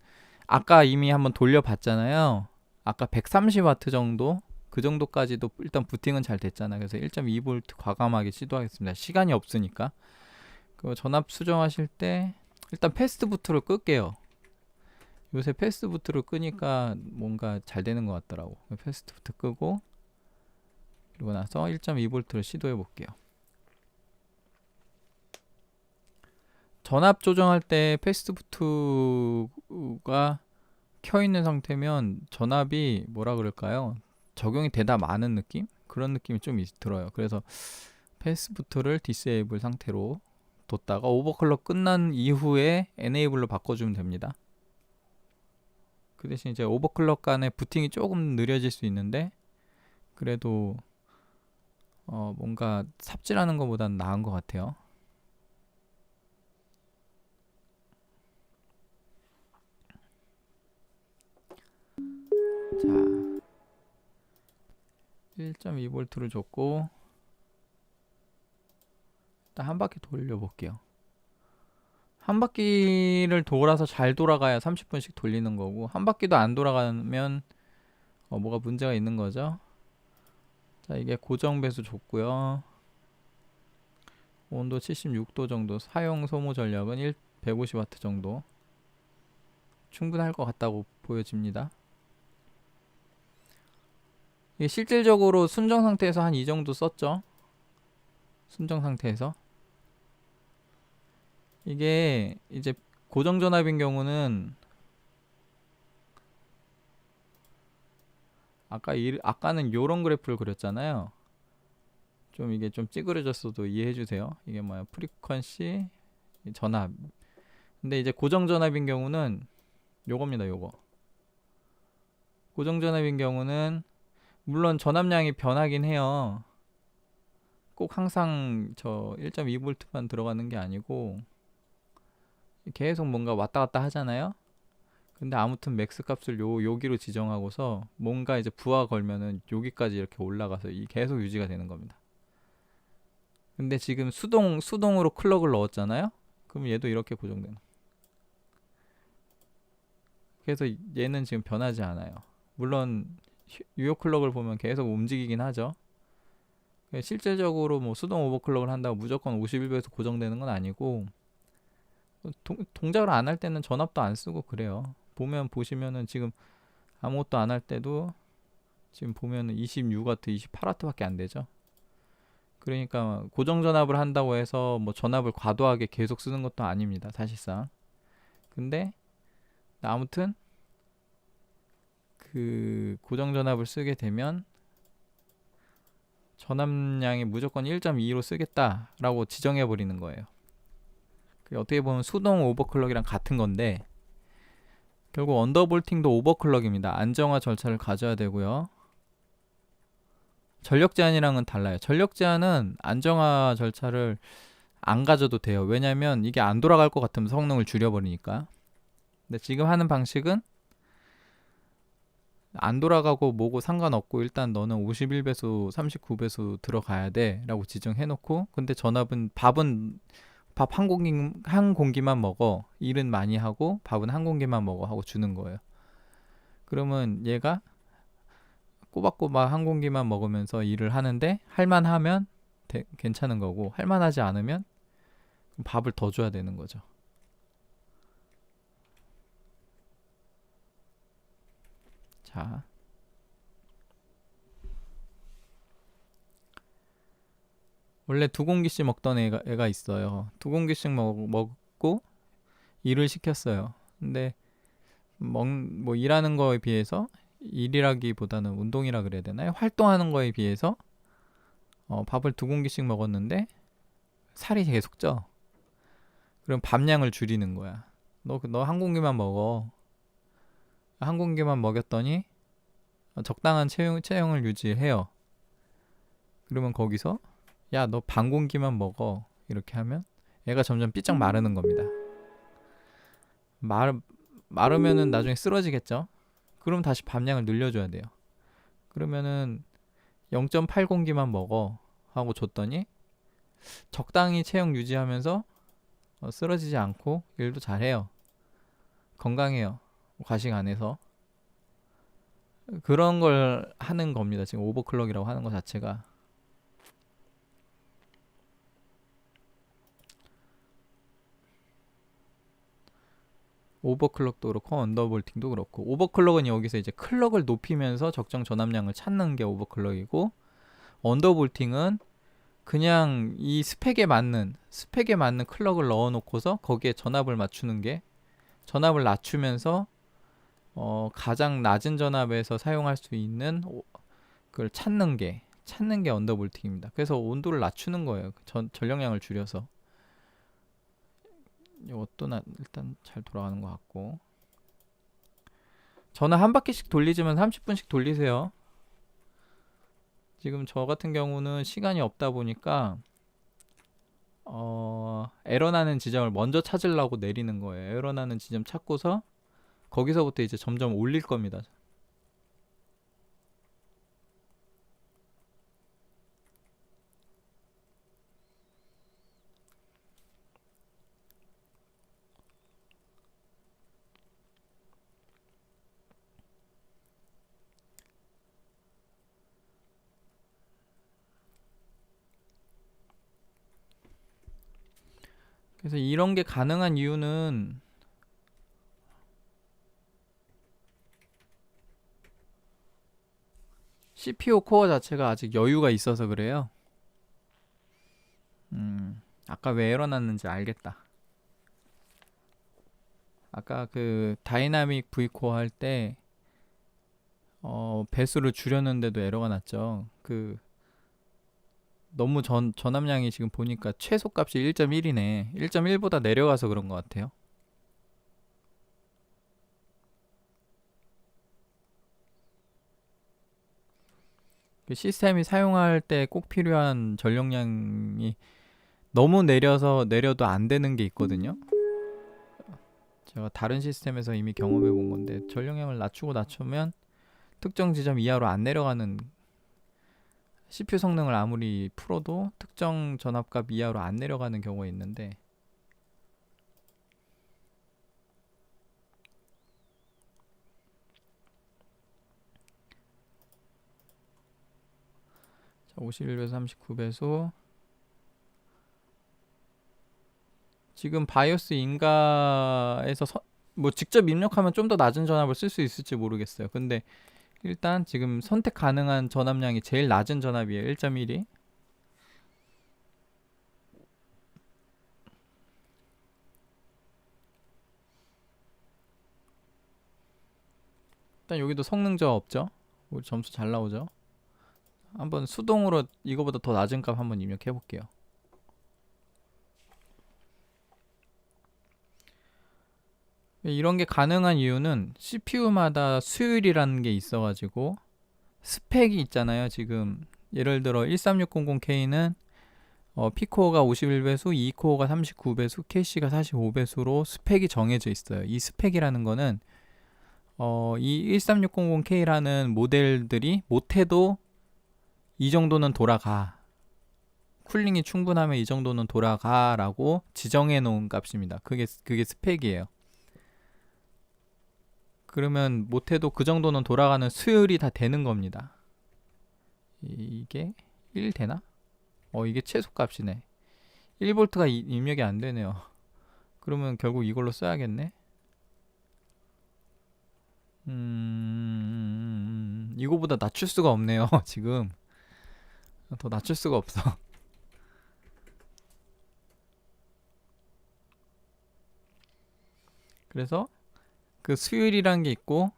아까 이미 한번 돌려봤잖아요. 아까 130W 정도, 그 정도까지도 일단 부팅은 잘 됐잖아요. 그래서 1.2V 과감하게 시도하겠습니다. 시간이 없으니까. 그 전압 수정하실 때 일단 패스트 부트를 끌게요. 요새 패스트 부트를 끄니까 뭔가 잘 되는 것 같더라고. 패스트 부트 끄고, 그리고 나서 1.2V를 시도해 볼게요. 전압 조정할 때 패스트 부트가 켜 있는 상태면 전압이 뭐라 그럴까요? 적용이 되다 많은 느낌? 그런 느낌이 좀 들어요. 그래서 패스트 부트를 디세이블 상태로 뒀다가 오버클럭 끝난 이후에 에네이블로 바꿔주면 됩니다. 그 대신 이제 오버클럭 간의 부팅이 조금 느려질 수 있는데, 그래도 뭔가 삽질하는 것보단 나은 것 같아요. 자, 1.2V를 줬고 일단 한 바퀴 돌려볼게요. 한 바퀴를 돌아서 잘 돌아가야 30분씩 돌리는 거고, 한 바퀴도 안 돌아가면 뭐가 문제가 있는 거죠. 자, 이게 고정 배수 줬고요. 온도 76도 정도, 사용 소모 전력은 150W 정도 충분할 것 같다고 보여집니다. 이게 실질적으로 순정 상태에서 한 이 정도 썼죠. 순정 상태에서. 이게 이제 고정 전압인 경우는 아까는 요런 그래프를 그렸잖아요. 좀 이게 좀 찌그러졌어도 이해해 주세요. 이게 뭐야? 프리퀀시 전압. 근데 이제 고정 전압인 경우는 요겁니다. 요거. 고정 전압인 경우는 물론 전압량이 변하긴 해요. 꼭 항상 저 1.2V만 들어가는 게 아니고 계속 뭔가 왔다 갔다 하잖아요. 근데 아무튼 맥스 값을 여기로 지정하고서 뭔가 이제 부하 걸면은 여기까지 이렇게 올라가서 계속 유지가 되는 겁니다. 근데 지금 수동으로 클럭을 넣었잖아요. 그럼 얘도 이렇게 고정되는. 그래서 얘는 지금 변하지 않아요. 물론 유효 클럭을 보면 계속 움직이긴 하죠. 실질적으로 뭐 수동 오버클럭을 한다고 무조건 51배에서 고정되는 건 아니고, 동작을 안 할 때는 전압도 안 쓰고 그래요. 보시면은 지금 아무것도 안 할 때도 지금 보면은 26W, 28W밖에 안 되죠. 그러니까 고정 전압을 한다고 해서 뭐 전압을 과도하게 계속 쓰는 것도 아닙니다, 사실상. 근데 아무튼 그 고정 전압을 쓰게 되면 전압량이 무조건 1.2로 쓰겠다라고 지정해 버리는 거예요. 그게 어떻게 보면 수동 오버클럭이랑 같은 건데, 결국 언더볼팅도 오버클럭입니다. 안정화 절차를 가져야 되고요. 전력 제한이랑은 달라요. 전력 제한은 안정화 절차를 안 가져도 돼요. 왜냐면 이게 안 돌아갈 것 같으면 성능을 줄여버리니까. 근데 지금 하는 방식은 안 돌아가고 뭐고 상관없고 일단 너는 51배수 39배수 들어가야 돼 라고 지정해놓고, 근데 밥은 밥 한 공기만 먹어, 일은 많이 하고 밥은 한 공기만 먹어 하고 주는 거예요. 그러면 얘가 꼬박꼬박 한 공기만 먹으면서 일을 하는데 할만하면 괜찮은 거고, 할만하지 않으면 밥을 더 줘야 되는 거죠. 자, 원래 두 공기씩 먹던 애가 있어요. 두 공기씩 먹고 일을 시켰어요. 근데 뭐 일하는 거에 비해서, 일이라기보다는 운동이라 그래야 되나요? 활동하는 거에 비해서 밥을 두 공기씩 먹었는데 살이 계속 쪄. 그럼 밥량을 줄이는 거야. 너 한 공기만 먹어. 한 공기만 먹였더니 적당한 체형을 유지해요. 그러면 거기서 야, 너 반 공기만 먹어. 이렇게 하면 애가 점점 삐쩍 마르는 겁니다. 마르면은 나중에 쓰러지겠죠. 그럼 다시 밥량을 늘려줘야 돼요. 그러면은 0.8공기만 먹어 하고 줬더니 적당히 체형 유지하면서 쓰러지지 않고 일도 잘해요. 건강해요. 과식 안 해서. 그런 걸 하는 겁니다. 지금 오버클럭이라고 하는 것 자체가. 오버클럭도 그렇고 언더볼팅도 그렇고, 오버클럭은 여기서 이제 클럭을 높이면서 적정 전압량을 찾는 게 오버클럭이고, 언더볼팅은 그냥 이 스펙에 맞는 클럭을 넣어 놓고서 거기에 전압을 맞추는 게, 전압을 낮추면서 가장 낮은 전압에서 사용할 수 있는 그걸 찾는 게 언더볼팅입니다. 그래서 온도를 낮추는 거예요. 전력량을 줄여서. 이것도 일단 잘 돌아가는 것 같고, 전화 한 바퀴씩 돌리지만 30분씩 돌리세요. 지금 저 같은 경우는 시간이 없다 보니까 에러 나는 지점을 먼저 찾으려고 내리는 거예요. 에러 나는 지점 찾고서 거기서부터 이제 점점 올릴 겁니다. 그래서 이런 게 가능한 이유는 CPU 코어 자체가 아직 여유가 있어서 그래요. 아까 왜 에러 났는지 알겠다. 아까 그 다이나믹 V 코어 할 때 배수를 줄였는데도 에러가 났죠. 그 너무 전압량이 지금 보니까 최소값이 1.1이네. 1.1보다 내려가서 그런 것 같아요. 그 시스템이 사용할 때 꼭 필요한 전력량이 너무 내려도 안 되는 게 있거든요. 제가 다른 시스템에서 이미 경험해 본 건데 전력량을 낮추면 특정 지점 이하로 안 내려가는, CPU 성능을 아무리 풀어도 특정 전압값 이하로 안 내려가는 경우가 있는데, 자, 51배수 39배수. 지금 바이오스 인가에서 뭐 직접 입력하면 좀 더 낮은 전압을 쓸 수 있을지 모르겠어요. 근데 일단 지금 선택 가능한 전압량이 제일 낮은 전압이에요. 1.1이. 일단 여기도 성능 저하 없죠. 우리 점수 잘 나오죠. 한번 수동으로 이거보다 더 낮은 값 한번 입력해 볼게요. 이런 게 가능한 이유는 CPU마다 수율이라는 게 있어가지고 스펙이 있잖아요. 지금 예를 들어 13600K는 P코어가 51배수, E코어가 39배수, 캐시가 45배수로 스펙이 정해져 있어요. 이 스펙이라는 거는 이 13600K라는 모델들이 못해도 이 정도는 돌아가, 쿨링이 충분하면 이 정도는 돌아가 라고 지정해 놓은 값입니다. 그게 스펙이에요. 그러면 못해도 그 정도는 돌아가는 수율이 다 되는 겁니다. 이게 1 되나? 이게 최소값이네. 1V가 입력이 안 되네요. 그러면 결국 이걸로 써야겠네. 이거보다 낮출 수가 없네요. 지금 더 낮출 수가 없어. 그래서 그 수율이란 게 있고,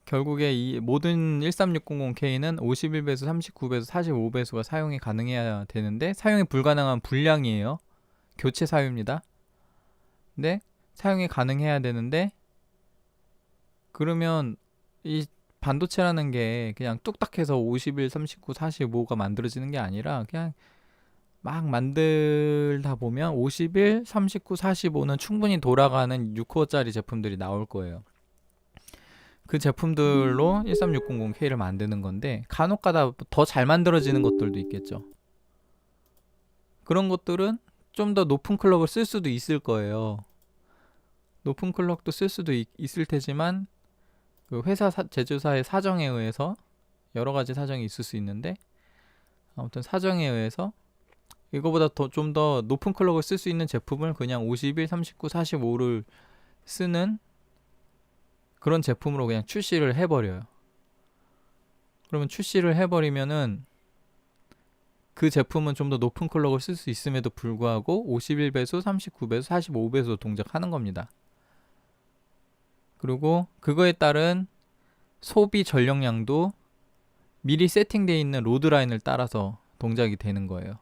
결국에 이 모든 13600K는 51배수, 39배수, 45배수가 사용이 가능해야 되는데 사용이 불가능한 불량이에요. 교체 사유입니다. 근데 사용이 가능해야 되는데, 그러면 이 반도체라는 게 그냥 뚝딱 해서 51, 39, 45가 만들어지는 게 아니라 그냥 막 만들다 보면 51, 39, 45는 충분히 돌아가는 6코어짜리 제품들이 나올 거예요. 그 제품들로 13600K를 만드는 건데 간혹가다 더 잘 만들어지는 것들도 있겠죠. 그런 것들은 좀 더 높은 클럭을 쓸 수도 있을 거예요. 높은 클럭도 쓸 수도 있을 테지만 그 회사 제조사의 사정에 의해서 여러 가지 사정이 있을 수 있는데, 아무튼 사정에 의해서 이거보다 좀 더 높은 클럭을 쓸 수 있는 제품을 그냥 51, 39, 45를 쓰는 그런 제품으로 그냥 출시를 해버려요. 그러면 출시를 해버리면은 그 제품은 좀 더 높은 클럭을 쓸 수 있음에도 불구하고 51배수, 39배수, 45배수 동작하는 겁니다. 그리고 그거에 따른 소비 전력량도 미리 세팅되어 있는 로드 라인을 따라서 동작이 되는 거예요.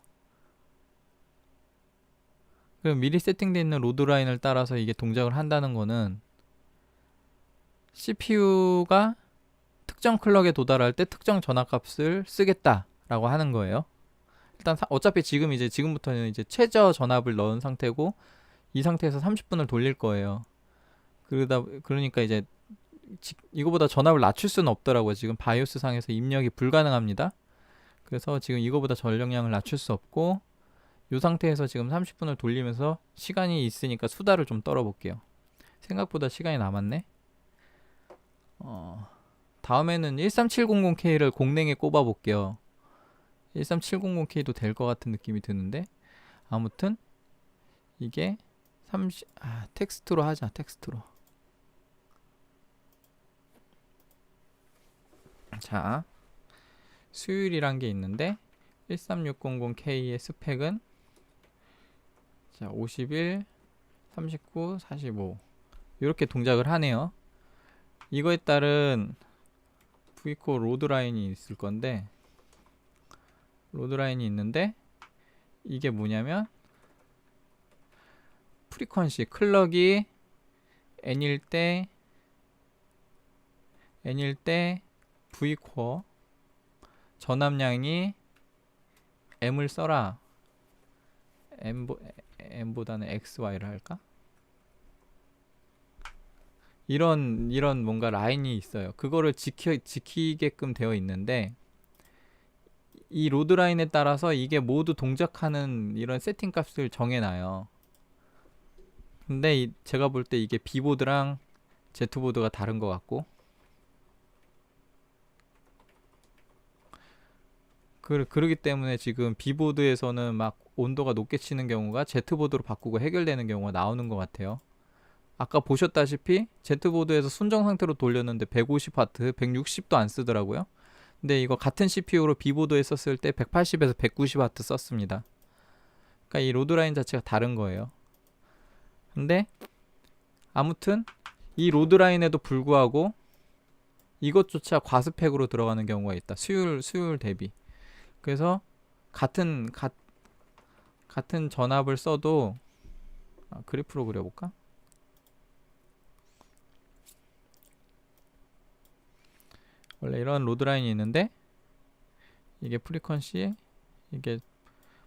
그럼 미리 세팅되어 있는 로드 라인을 따라서 이게 동작을 한다는 거는 CPU가 특정 클럭에 도달할 때 특정 전압값을 쓰겠다 라고 하는 거예요. 일단 어차피 지금 이제 지금부터는 이제 최저 전압을 넣은 상태고 이 상태에서 30분을 돌릴 거예요. 그러니까 이제 이거보다 전압을 낮출 수는 없더라고요. 지금 바이오스 상에서 입력이 불가능합니다. 그래서 지금 이거보다 전력량을 낮출 수 없고 이 상태에서 지금 30분을 돌리면서 시간이 있으니까 수다를 좀 떨어볼게요. 생각보다 시간이 남았네. 다음에는 13700K를 공랭에 꼽아볼게요. 13700K도 될 것 같은 느낌이 드는데 아무튼 이게 텍스트로 하자. 텍스트로. 자, 수율이란 게 있는데 13600K의 스펙은 자 51, 39, 45 이렇게 동작을 하네요. 이거에 따른 Vcore 로드라인이 있을 건데 로드라인이 있는데 이게 뭐냐면 프리퀀시 클럭이 N일 때 Vcore 전압량이 M을 써라. M보다는 XY를 할까? 이런 뭔가 라인이 있어요. 그거를 지키게끔 되어 있는데 이 로드 라인에 따라서 이게 모두 동작하는 이런 세팅 값을 정해놔요. 근데 제가 볼 때 이게 B보드랑 Z보드가 다른 것 같고 그러기 때문에 지금 B보드에서는 막 온도가 높게 치는 경우가 Z보드로 바꾸고 해결되는 경우가 나오는 것 같아요. 아까 보셨다시피 Z보드에서 순정 상태로 돌렸는데 150W, 160도 안 쓰더라고요. 근데 이거 같은 CPU로 B보드에 썼을 때 180에서 190W 썼습니다. 그러니까 이 로드라인 자체가 다른 거예요. 근데 아무튼 이 로드라인에도 불구하고 이것조차 과스펙으로 들어가는 경우가 있다. 수율 대비. 그래서 같은 전압을 써도 그래프로 그려볼까? 원래 이런 로드라인이 있는데 이게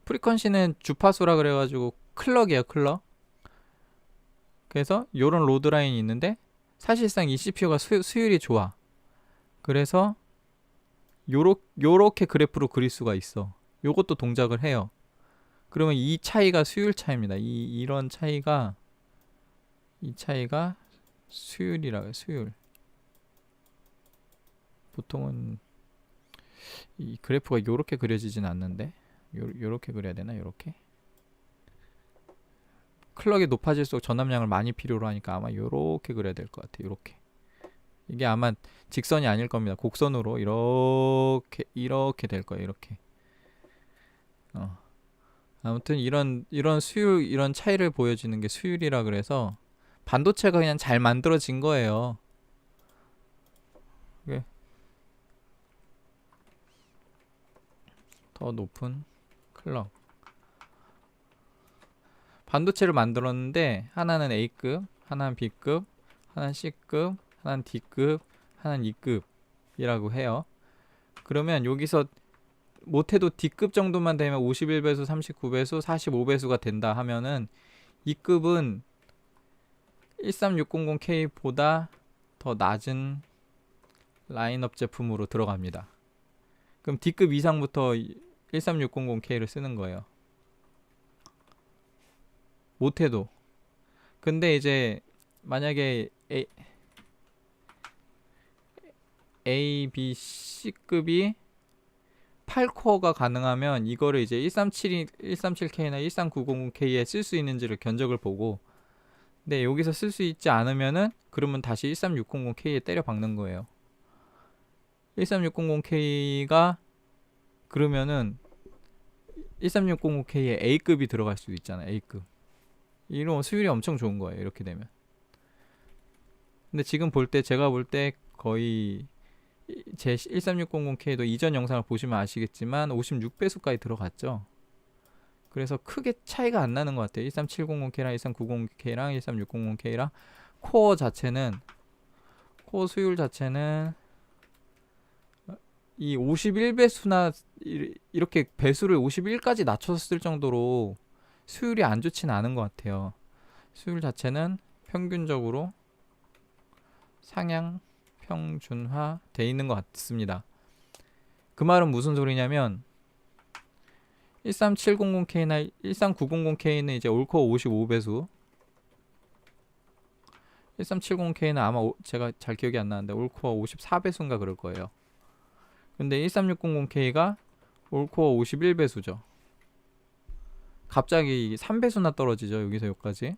프리퀀시는 주파수라 그래가지고 클럭이에요. 클럭. 그래서 요런 로드라인이 있는데 사실상 이 CPU가 수율이 좋아. 그래서 요렇게 그래프로 그릴 수가 있어. 요것도 동작을 해요. 그러면 이 차이가 수율 차이입니다. 이런 차이가 이 차이가 수율이라고요. 수율. 보통은 이 그래프가 요렇게 그려지진 않는데 요렇게 그려야 되나? 요렇게. 클럭이 높아질수록 전압량을 많이 필요로 하니까 아마 요렇게 그려야 될 것 같아요. 요렇게. 이게 아마 직선이 아닐 겁니다. 곡선으로 이렇게 될 거예요. 이렇게. 아무튼 이런 수율 이런 차이를 보여주는 게 수율이라 그래서 반도체가 그냥 잘 만들어진 거예요. 더 높은 클럭. 반도체를 만들었는데 하나는 A급, 하나는 B급, 하나는 C급, 하나는 D급, 하나는 E급이라고 해요. 그러면 여기서 못해도 D급 정도만 되면 51배수, 39배수, 45배수가 된다 하면은 E급은 13600K보다 더 낮은 라인업 제품으로 들어갑니다. 그럼 D급 이상부터 13600K를 쓰는 거예요. 못해도. 근데 이제 만약에 A, B, C급이 8코어가 가능하면 이거를 이제 137K나 13900K에 쓸 수 있는지를 견적을 보고 근데 여기서 쓸 수 있지 않으면은 그러면 다시 13600K에 때려 박는 거예요. 13600K가 그러면은 13600K에 A급이 들어갈 수도 있잖아요. A급. 이런 수율이 엄청 좋은 거예요. 이렇게 되면. 근데 지금 제가 볼 때 거의 제 13600K도 이전 영상을 보시면 아시겠지만 56배수까지 들어갔죠. 그래서 크게 차이가 안 나는 것 같아요. 13700K랑 13900K랑 13600K랑 코어 수율 자체는 이 51배수나 이렇게 배수를 51까지 낮춰서 쓸 정도로 수율이 안 좋진 않은 것 같아요. 수율 자체는 평균적으로 상향 평준화 돼 있는 것 같습니다. 그 말은 무슨 소리냐면 13700K나 13900K는 이제 올코어 55배수, 1370K는 아마 제가 잘 기억이 안 나는데 올코어 54배수인가 그럴 거예요. 근데 13600K가 올코어 51배수죠. 갑자기 3배수나 떨어지죠. 여기서 여기까지.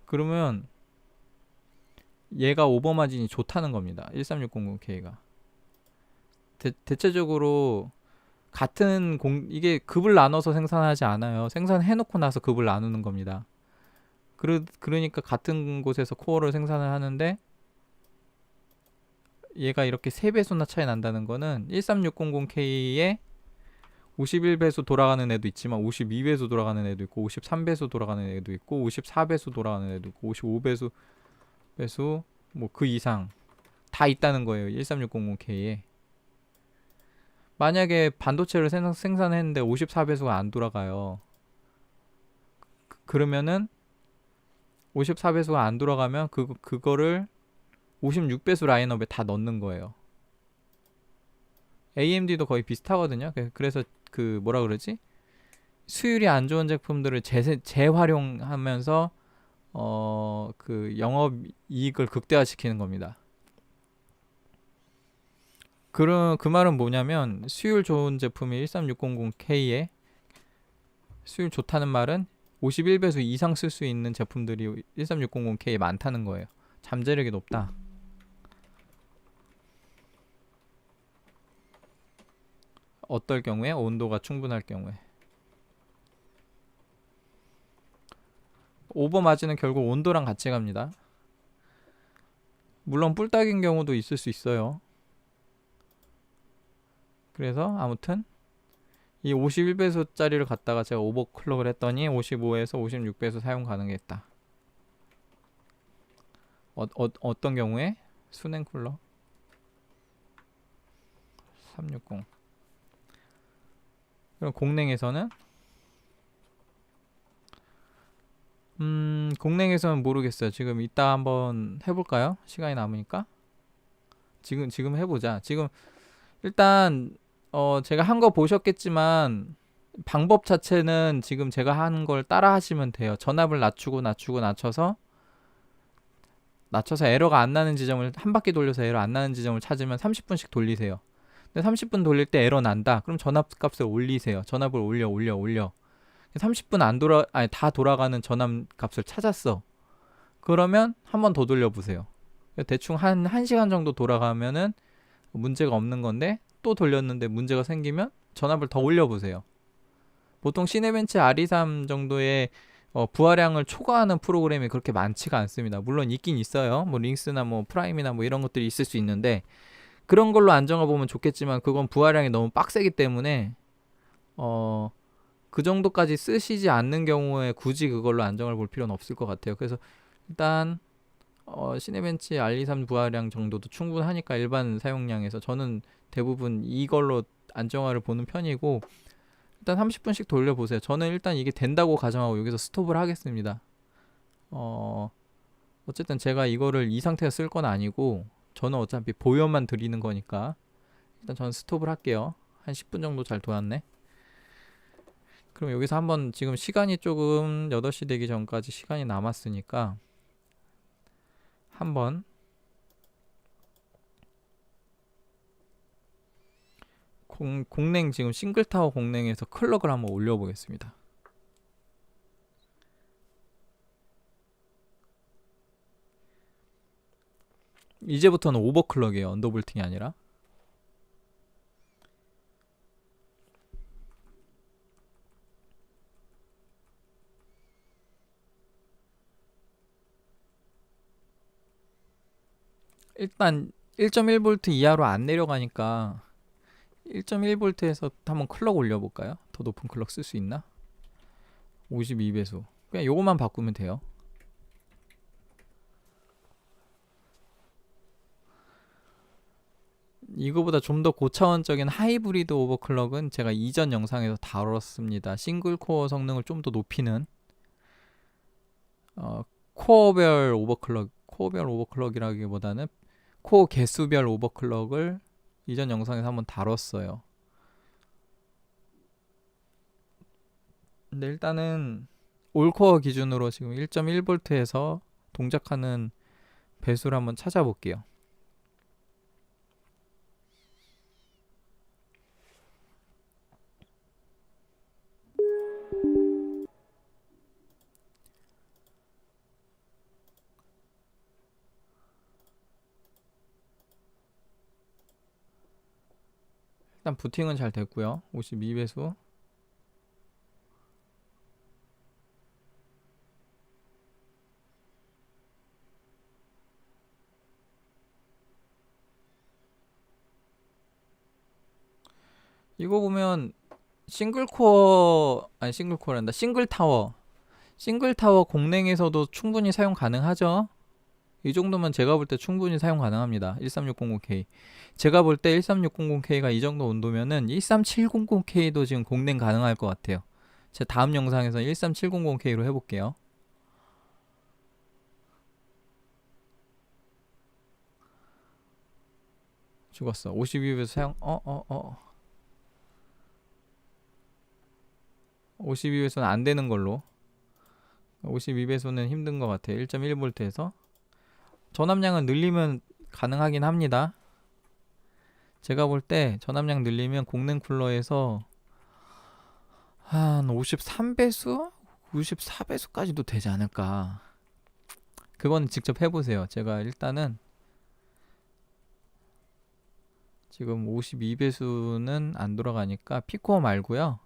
그러면 얘가 오버마진이 좋다는 겁니다. 13600K가. 대체적으로 같은 이게 급을 나눠서 생산하지 않아요. 생산해놓고 나서 급을 나누는 겁니다. 그러니까 같은 곳에서 코어를 생산을 하는데 얘가 이렇게 3배수나 차이 난다는 거는 13600K에 51배수 돌아가는 애도 있지만 52배수 돌아가는 애도 있고 53배수 돌아가는 애도 있고 54배수 돌아가는 애도 있고 55배수 뭐 그 이상 다 있다는 거예요. 13600K에. 만약에 반도체를 생산했는데 54배수가 안 돌아가요. 그러면은 54배수가 안 돌아가면 그거를 56배수 라인업에 다 넣는 거예요. AMD도 거의 비슷하거든요. 그래서 그 뭐라 그러지? 수율이 안 좋은 제품들을 재활용하면서 그 영업 이익을 극대화시키는 겁니다. 그 말은 뭐냐면 수율 좋은 제품이 13600K에 수율 좋다는 말은 51배수 이상 쓸 수 있는 제품들이 13600K에 많다는 거예요. 잠재력이 높다. 어떨 경우에? 온도가 충분할 경우에. 오버마진은 결국 온도랑 같이 갑니다. 물론 뿔딱인 경우도 있을 수 있어요. 그래서 아무튼 이 51배수짜리를 갖다가 제가 오버클럭을 했더니 55에서 56배수 사용 가능했다. 어떤 경우에? 수냉 쿨러 360. 그럼 공냉에서는 공냉에서는 모르겠어요. 지금 이따 한번 해볼까요? 시간이 남으니까 지금 해보자. 지금 일단 제가 한 거 보셨겠지만 방법 자체는 지금 제가 하는 걸 따라 하시면 돼요. 전압을 낮춰서 에러가 안 나는 지점을 한 바퀴 돌려서 에러 안 나는 지점을 찾으면 30분씩 돌리세요. 근데 30분 돌릴 때 에러 난다. 그럼 전압 값을 올리세요. 전압을 올려. 30분 다 돌아가는 전압 값을 찾았어. 그러면 한 번 더 돌려보세요. 대충 한 1시간 정도 돌아가면은 문제가 없는 건데 또 돌렸는데 문제가 생기면 전압을 더 올려보세요. 보통 시네벤치 R23 정도의 부하량을 초과하는 프로그램이 그렇게 많지가 않습니다. 물론 있긴 있어요. 뭐 링스나 뭐 프라임이나 뭐 이런 것들이 있을 수 있는데 그런 걸로 안정화 보면 좋겠지만 그건 부하량이 너무 빡세기 때문에 그 정도까지 쓰시지 않는 경우에 굳이 그걸로 안정을 볼 필요는 없을 것 같아요. 그래서 일단 시네벤치 R23 부하량 정도도 충분하니까 일반 사용량에서 저는 대부분 이걸로 안정화를 보는 편이고 일단 30분씩 돌려보세요. 저는 일단 이게 된다고 가정하고 여기서 스톱을 하겠습니다. 어쨌든 제가 이거를 이 상태에서 쓸 건 아니고 저는 어차피 보여만 드리는 거니까 일단 저는 스톱을 할게요. 한 10분 정도 잘 돌았네. 그럼 여기서 한번 지금 시간이 조금 8시 되기 전까지 시간이 남았으니까 한번 공냉 지금 싱글타워 공냉에서 클럭을 한번 올려보겠습니다. 이제부터는 오버클럭이에요. 언더볼팅이 아니라. 일단 1.1V 이하로 안 내려가니까 1.1V에서 한번 클럭 올려볼까요? 더 높은 클럭 쓸 수 있나? 52배수. 그냥 요것만 바꾸면 돼요. 이거보다 좀 더 고차원적인 하이브리드 오버클럭은 제가 이전 영상에서 다뤘습니다. 싱글 코어 성능을 좀 더 높이는 어, 코어별 오버클럭이라기보다는 코어 개수별 오버클럭을 이전 영상에서 한번 다뤘어요. 근데 일단은 올코어 기준으로 지금 1.1V에서 동작하는 배수를 한번 찾아볼게요. 일단 부팅은 잘 됐고요. 52배수. 이거 보면 싱글 타워 공랭에서도 충분히 사용 가능하죠. 이 정도면 제가 볼 때 충분히 사용 가능합니다. 13600K. 제가 볼 때 13600K가 이 정도 온도면은 13700K도 지금 공랭 가능할 것 같아요. 제 다음 영상에서 13700K로 해볼게요. 죽었어. 52배수 사용 52배수는 안 되는 걸로. 52배수는 힘든 것 같아요. 1.1V에서 전압량을 늘리면 가능하긴 합니다. 제가 볼 때 전압량 늘리면 공랭 쿨러에서 한 53배수? 54배수까지도 되지 않을까. 그건 직접 해보세요. 제가 일단은 지금 52배수는 안 돌아가니까 P코어 말고요.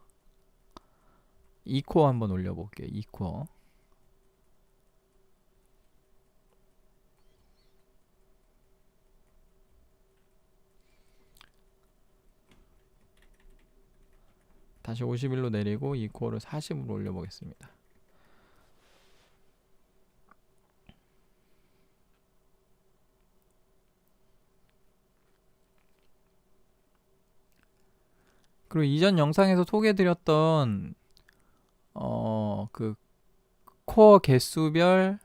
E코어 한번 올려볼게요. E코어. 다시 51로 내리고 E코어를 40으로 올려보겠습니다. 그리고 이전 영상에서 소개해드렸던 그 코어 개수별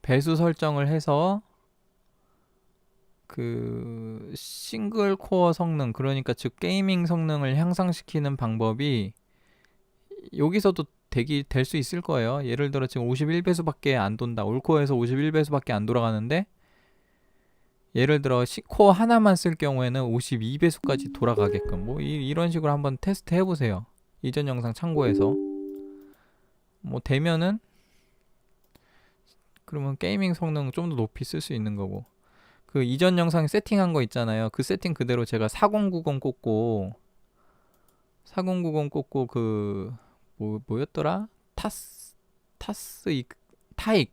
배수 설정을 해서 그 싱글 코어 성능, 그러니까 즉 게이밍 성능을 향상시키는 방법이 여기서도 될 수 있을 거예요. 예를 들어 지금 51배수밖에 안 돈다. 올코어에서 51배수밖에 안 돌아가는데 예를 들어 코어 하나만 쓸 경우에는 52배수까지 돌아가게끔 뭐 이런 식으로 한번 테스트 해보세요. 이전 영상 참고해서 뭐 되면은 그러면 게이밍 성능 좀 더 높이 쓸 수 있는 거고, 그 이전 영상에 세팅한 거 있잖아요. 그 세팅 그대로 제가 4090 꽂고 그 뭐였더라? 타스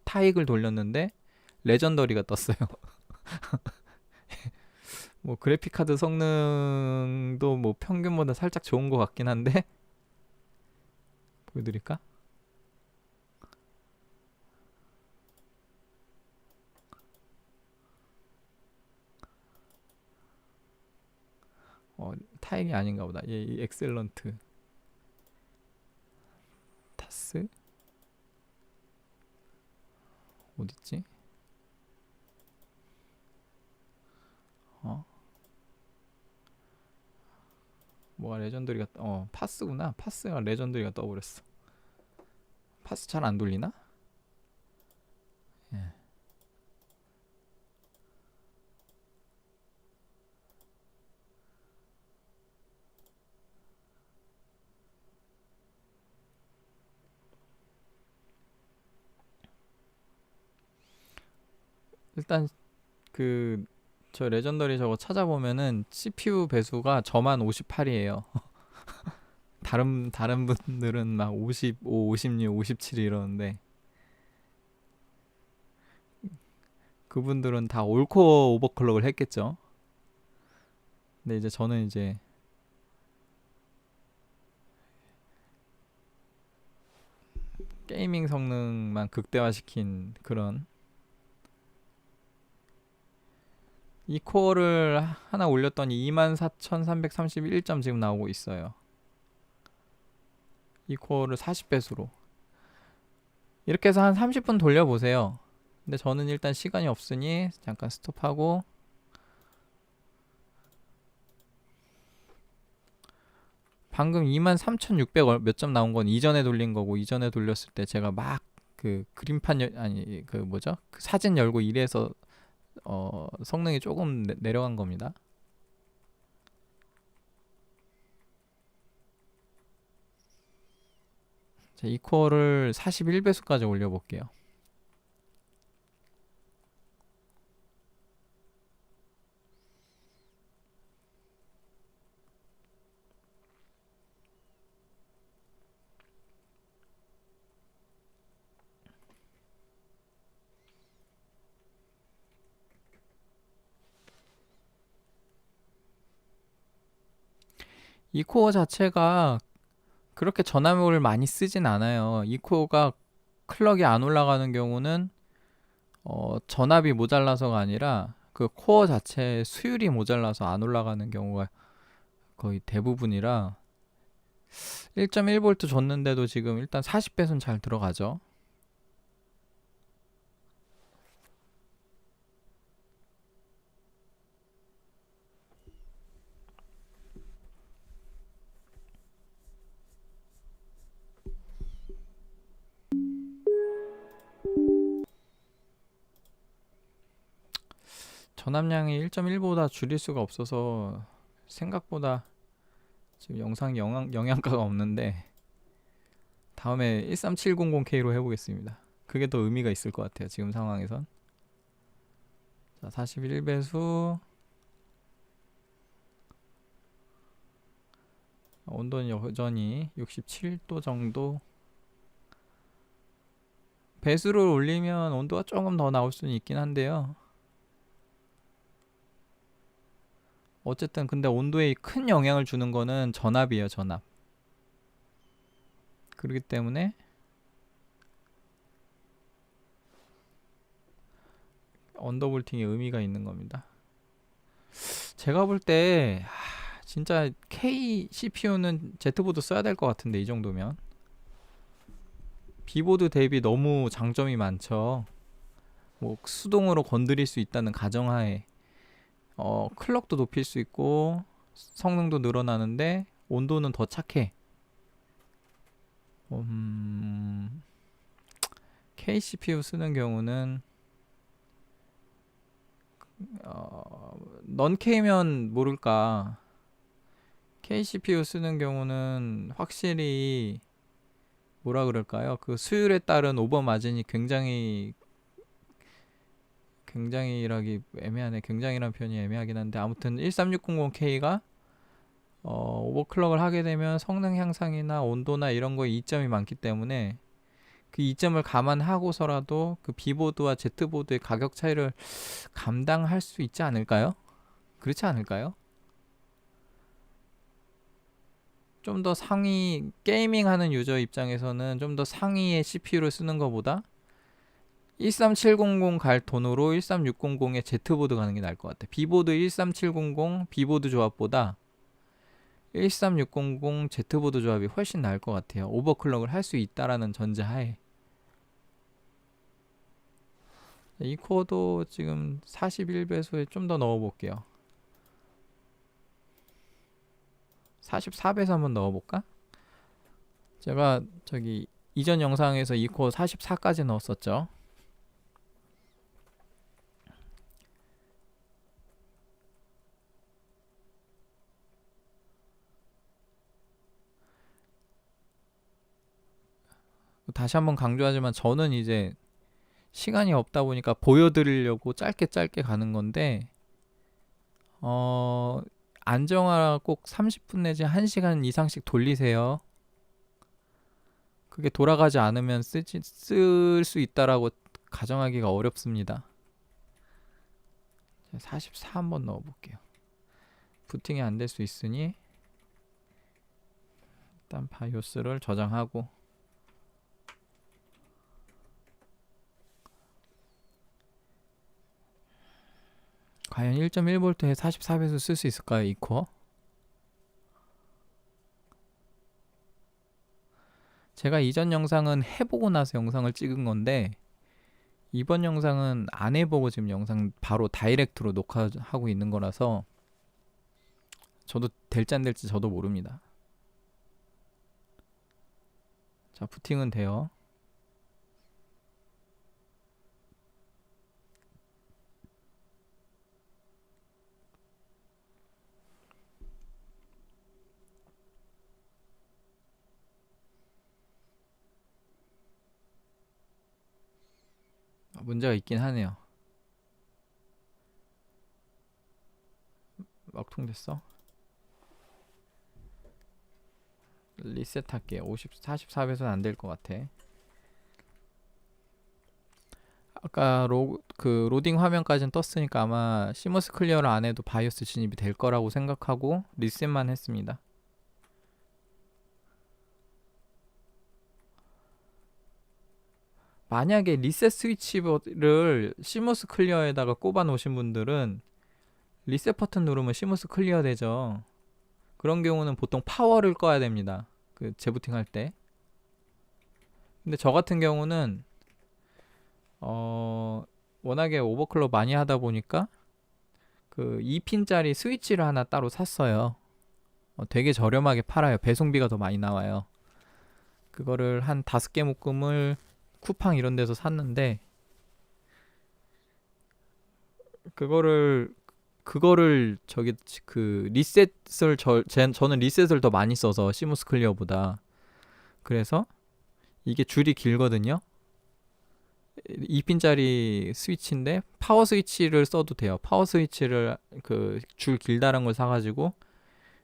타익을 돌렸는데 레전더리가 떴어요. 뭐 그래픽 카드 성능도 뭐 평균보다 살짝 좋은 것 같긴 한데 보여드릴까? 타익이 아닌가 보다. 이 엑셀런트 타스 어딨지? 어? 뭐가 레전더리가 파스구나. 파스가 레전더리가 떠버렸어. 파스 잘 안 돌리나? 예. 일단 그 저 레전더리 저거 찾아보면은 CPU 배수가 저만 58이에요. 다른 분들은 막 55, 56, 57 이러는데 그분들은 다 올코어 오버클럭을 했겠죠. 근데 이제 저는 이제 게이밍 성능만 극대화시킨 그런 이 코어를 하나 올렸더니 24,331점 지금 나오고 있어요. 이 코어를 40배수로 이렇게 해서 한 30분 돌려보세요. 근데 저는 일단 시간이 없으니 잠깐 스톱하고, 방금 23,600 몇 점 나온 건 이전에 돌린 거고, 이전에 돌렸을 때 제가 막 그 그림판 아니 그 뭐죠? 그 사진 열고 이래서 성능이 조금 내려간 겁니다. 자, 이 코어를 41배수까지 올려볼게요. 이 코어 자체가 그렇게 전압을 많이 쓰진 않아요. 이 코어가 클럭이 안 올라가는 경우는 전압이 모자라서가 아니라 그 코어 자체 수율이 모자라서 안 올라가는 경우가 거의 대부분이라, 1.1V 줬는데도 지금 일단 40배수는 잘 들어가죠. 전압량이 1.1보다 줄일 수가 없어서 생각보다 지금 영상이 영양가가 없는데, 다음에 13700K로 해보겠습니다. 그게 더 의미가 있을 것 같아요, 지금 상황에선. 자, 41배수. 온도는 여전히 67도 정도. 배수를 올리면 온도가 조금 더 나올 수는 있긴 한데요. 어쨌든 근데 온도에 큰 영향을 주는 거는 전압이에요, 전압. 그렇기 때문에 언더볼팅의 의미가 있는 겁니다. 제가 볼 때 진짜 K CPU는 Z보드 써야 될 것 같은데, 이 정도면 B보드 대비 너무 장점이 많죠. 뭐 수동으로 건드릴 수 있다는 가정하에 클럭도 높일 수 있고 성능도 늘어나는데 온도는 더 착해. K CPU 쓰는 경우는 넌 K면 모를까, K CPU 쓰는 경우는 확실히 뭐라 그럴까요? 그 수율에 따른 오버 마진이 굉장히라기 애매하네. 굉장히란 표현이 애매하긴 한데, 아무튼 13600K가 오버클럭을 하게 되면 성능 향상이나 온도나 이런 거에 이점이 많기 때문에 그 이점을 감안하고서라도 그 B보드와 Z보드의 가격 차이를 감당할 수 있지 않을까요? 그렇지 않을까요? 좀 더 상위 게이밍 하는 유저 입장에서는 좀 더 상위의 CPU를 쓰는 것보다 13700 갈 돈으로 13600에 Z보드 가는 게 나을 것 같아. B보드 13700 B보드 조합보다 13600 Z보드 조합이 훨씬 나을 것 같아요. 오버클럭을 할 수 있다라는 전제하에. 이 코어도 지금 41배수에 좀 더 넣어볼게요. 44배수 한번 넣어볼까? 제가 저기 이전 영상에서 이 코어 44까지 넣었었죠. 다시 한번 강조하지만 저는 이제 시간이 없다 보니까 보여드리려고 짧게 가는 건데, 안정화라 꼭 30분 내지 1시간 이상씩 돌리세요. 그게 돌아가지 않으면 쓸 수 있다라고 가정하기가 어렵습니다. 44 한번 넣어볼게요. 부팅이 안 될 수 있으니 일단 바이오스를 저장하고, 과연 1.1V에 44배수 쓸 수 있을까요, 이 코어? 제가 이전 영상은 해보고 나서 영상을 찍은 건데 이번 영상은 안 해보고 지금 영상 바로 다이렉트로 녹화하고 있는 거라서 저도 될지 안 될지 저도 모릅니다. 자, 부팅은 돼요. 문제가 있긴 하네요. 막통됐어. 리셋할게. 44배수는 안 될 것 같아. 아까 로딩 화면까지는 떴으니까 아마 시머스 클리어를 안 해도 바이오스 진입이 될 거라고 생각하고 리셋만 했습니다. 만약에 리셋 스위치를 시머스 클리어에다가 꼽아 놓으신 분들은 리셋 버튼 누르면 시머스 클리어 되죠. 그런 경우는 보통 파워를 꺼야 됩니다. 그 재부팅 할 때. 근데 저 같은 경우는 워낙에 오버클럭 많이 하다 보니까 그 2핀짜리 스위치를 하나 따로 샀어요. 되게 저렴하게 팔아요. 배송비가 더 많이 나와요. 그거를 한 5개 묶음을 쿠팡 이런 데서 샀는데 그거를 저기 그 리셋을 저는 리셋을 더 많이 써서 시무스 클리어보다. 그래서 이게 줄이 길거든요. 2핀짜리 스위치인데 파워 스위치를 써도 돼요. 파워 스위치를 그 줄 길다란 걸 사가지고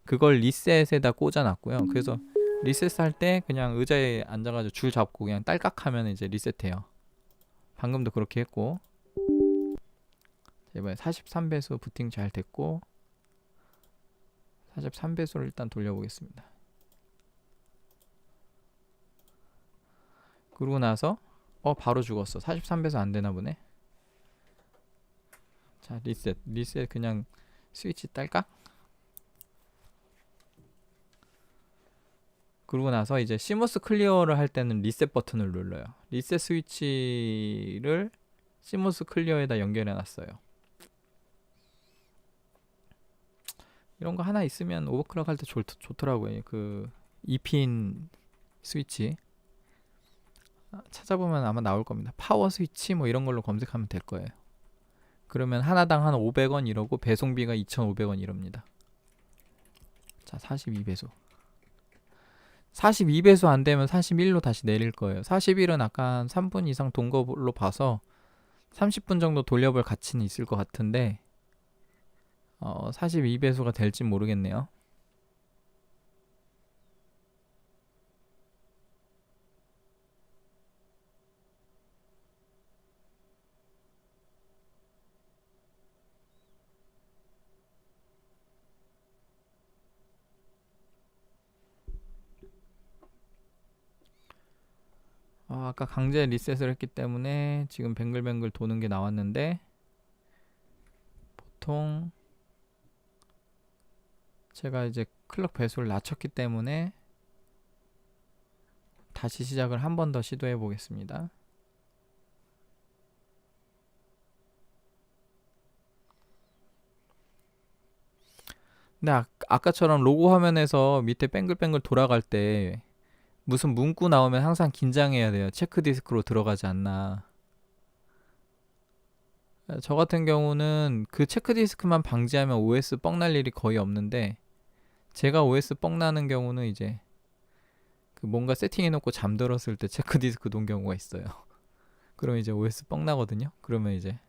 그걸 리셋에다 꽂아놨고요. 그래서 리셋할 때 그냥 의자에 앉아가지고 줄 잡고 그냥 딸깍하면 이제 리셋해요. 방금도 그렇게 했고. 이번에 43배수 부팅 잘 됐고 43배수를 일단 돌려보겠습니다. 그러고 나서 바로 죽었어. 43배수 안 되나 보네. 자, 리셋 그냥 스위치 딸깍. 그러고 나서 이제 시머스 클리어를 할 때는 리셋 버튼을 눌러요. 리셋 스위치를 시머스 클리어에다 연결해 놨어요. 이런 거 하나 있으면 오버클럭 할 때 좋더라고요. 그 2핀 스위치 찾아보면 아마 나올 겁니다. 파워 스위치 뭐 이런 걸로 검색하면 될 거예요. 그러면 하나당 한 500원 이러고 배송비가 2,500원 이럽니다. 자, 42배수. 42배수 안 되면 41로 다시 내릴 거예요. 41은 아까 한 3분 이상 돈 걸로 봐서 30분 정도 돌려볼 가치는 있을 것 같은데 42배수가 될지 모르겠네요. 아까 강제 리셋을 했기 때문에 지금 뱅글뱅글 도는 게 나왔는데 보통 제가 이제 클럭 배수를 낮췄기 때문에 다시 시작을 한 번 더 시도해 보겠습니다. 근데 아까처럼 로고 화면에서 밑에 뱅글뱅글 돌아갈 때 무슨 문구 나오면 항상 긴장해야 돼요. 체크 디스크로 들어가지 않나. 저 같은 경우는 그 체크 디스크만 방지하면 OS 뻥 날 일이 거의 없는데 제가 OS 뻥 나는 경우는 이제 그 뭔가 세팅해놓고 잠들었을 때 체크 디스크 놓은 경우가 있어요. 그럼 이제 OS 뻥 나거든요. 그러면 이제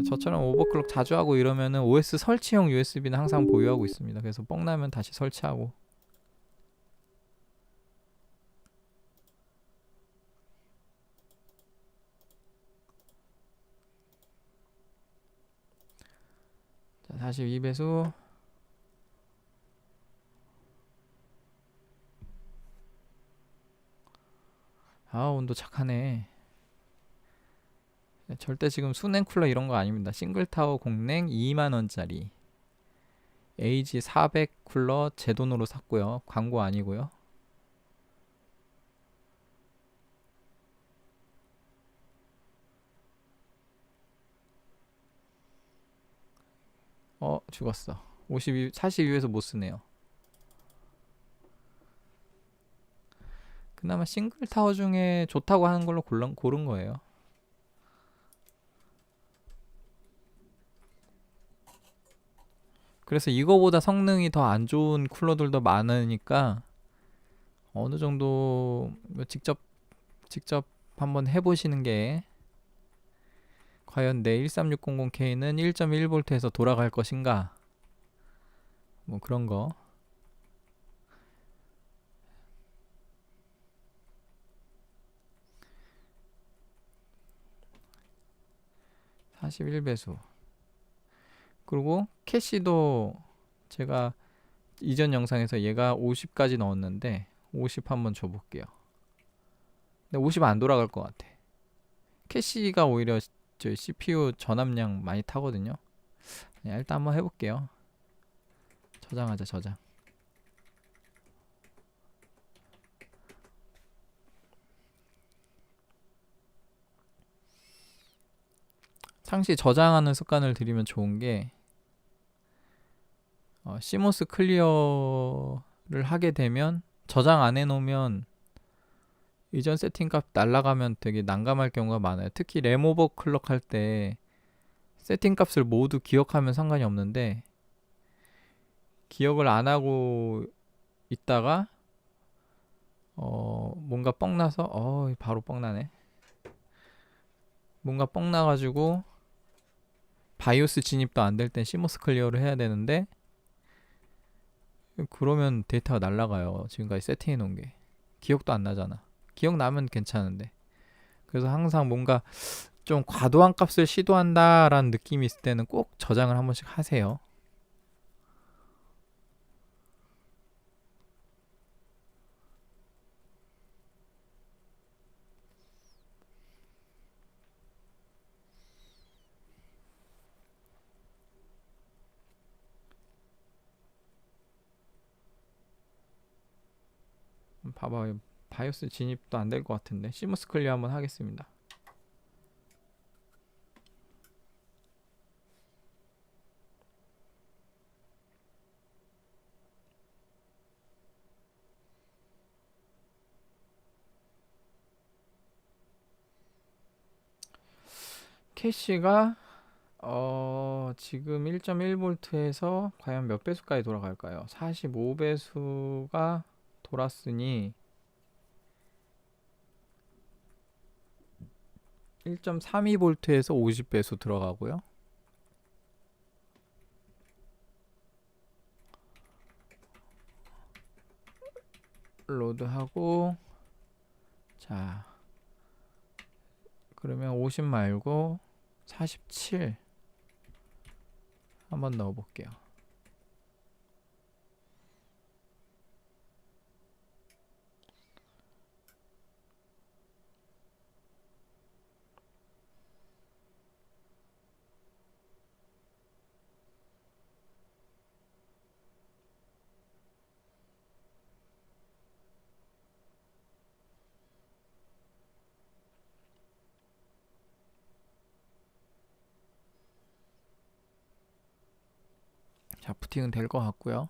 저처럼 오버클럭 자주 하고 이러면은 OS 설치용 USB는 항상 보유하고 있습니다. 그래서 뻥 나면 다시 설치하고. 자, 42배수. 온도 착하네. 네, 절대 지금 수냉 쿨러 이런 거 아닙니다. 싱글 타워 공냉 2만 원짜리 AG 400 쿨러 제 돈으로 샀고요. 광고 아니고요. 죽었어. 52, 42에서 못 쓰네요. 그나마 싱글 타워 중에 좋다고 하는 걸로 고른 거예요. 그래서 이거보다 성능이 더 안 좋은 쿨러들도 많으니까 어느 정도 직접 한번 해보시는 게 과연 내 13600K는 1.1V에서 돌아갈 것인가? 뭐 그런 거. (41배수) 그리고 캐시도 제가 이전 영상에서 얘가 50까지 넣었는데 50 한번 줘볼게요. 근데 50 안 돌아갈 것 같아. 캐시가 오히려 저 CPU 전압량 많이 타거든요. 일단 한번 해볼게요. 저장하자. 저장. 상시 저장하는 습관을 들이면 좋은 게 시모스 클리어를 하게 되면 저장 안 해놓으면 이전 세팅값 날라가면 되게 난감할 경우가 많아요. 특히 램오버 클럭 할 때 세팅값을 모두 기억하면 상관이 없는데 기억을 안 하고 있다가 뭔가 뻥나서 바로 뻥나네. 뭔가 뻥나가지고 바이오스 진입도 안 될 땐 시모스 클리어를 해야 되는데 그러면 데이터가 날라가요. 지금까지 세팅해 놓은 게 기억도 안 나잖아. 기억나면 괜찮은데. 그래서 항상 뭔가 좀 과도한 값을 시도한다라는 느낌이 있을 때는 꼭 저장을 한 번씩 하세요. 봐봐, 바이오스 진입도 안 될 것 같은데 시모스 클리어 한번 하겠습니다. 캐시가 지금 1.1V에서 과연 몇 배수까지 돌아갈까요? 45배수가 돌았으니 1.32V에서 50배수 들어가고요. 로드하고 자 그러면 50 말고 47 한번 넣어볼게요. 자, 부팅은 될 것 같고요.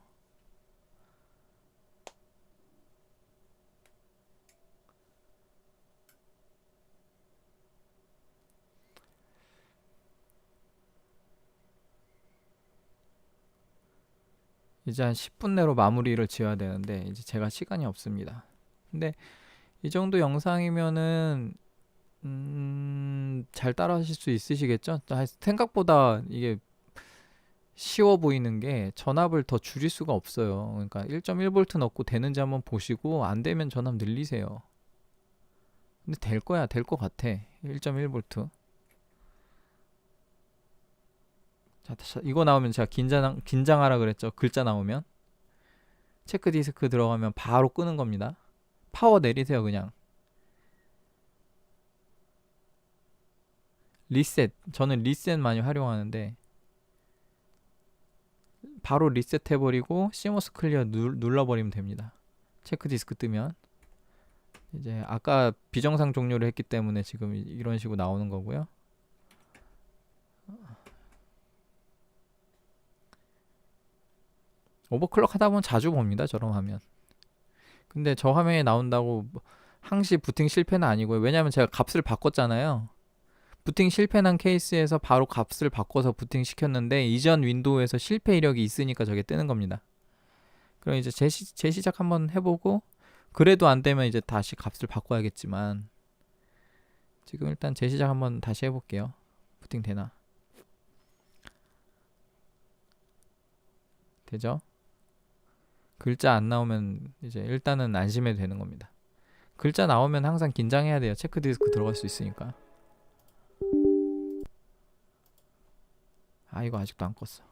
이제 한 10분 내로 마무리를 지어야 되는데 이제 제가 시간이 없습니다. 근데 이 정도 영상이면은 잘 따라 하실 수 있으시겠죠? 생각보다 이게 쉬워 보이는 게 전압을 더 줄일 수가 없어요. 그러니까 1.1V 넣고 되는지 한번 보시고 안 되면 전압 늘리세요. 근데 될 거야. 될 것 같아. 1.1V. 자, 이거 나오면 제가 긴장하라 그랬죠. 글자 나오면 체크 디스크 들어가면 바로 끄는 겁니다. 파워 내리세요. 그냥 리셋. 저는 리셋 많이 활용하는데 바로 리셋 해버리고 시모스 클리어 눌러버리면 됩니다. 체크 디스크 뜨면 이제 아까 비정상 종료를 했기 때문에 지금 이런 식으로 나오는 거고요. 오버클럭 하다 보면 자주 봅니다. 저런 화면. 근데 저 화면에 나온다고 항시 부팅 실패는 아니고요. 왜냐면 제가 값을 바꿨잖아요. 부팅 실패난 케이스에서 바로 값을 바꿔서 부팅 시켰는데 이전 윈도우에서 실패 이력이 있으니까 저게 뜨는 겁니다. 그럼 이제 재시작 한번 해보고 그래도 안 되면 이제 다시 값을 바꿔야겠지만 지금 일단 재시작 한번 다시 해볼게요. 부팅 되나? 되죠? 글자 안 나오면 이제 일단은 안심해도 되는 겁니다. 글자 나오면 항상 긴장해야 돼요. 체크 디스크 들어갈 수 있으니까. 아, 이거 아직도 안 껐어.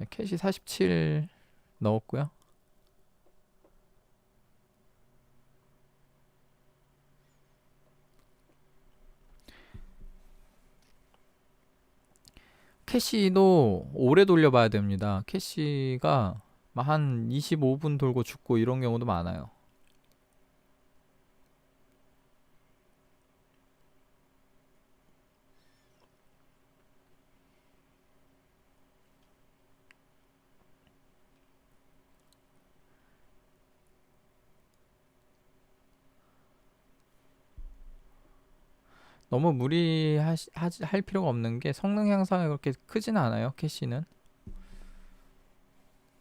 캐시 47 넣었고요. 캐시도 오래 돌려봐야 됩니다. 캐시가 한 25분 돌고 죽고 이런 경우도 많아요. 너무 무리할 필요가 없는 게 성능 향상이 그렇게 크진 않아요. 캐시는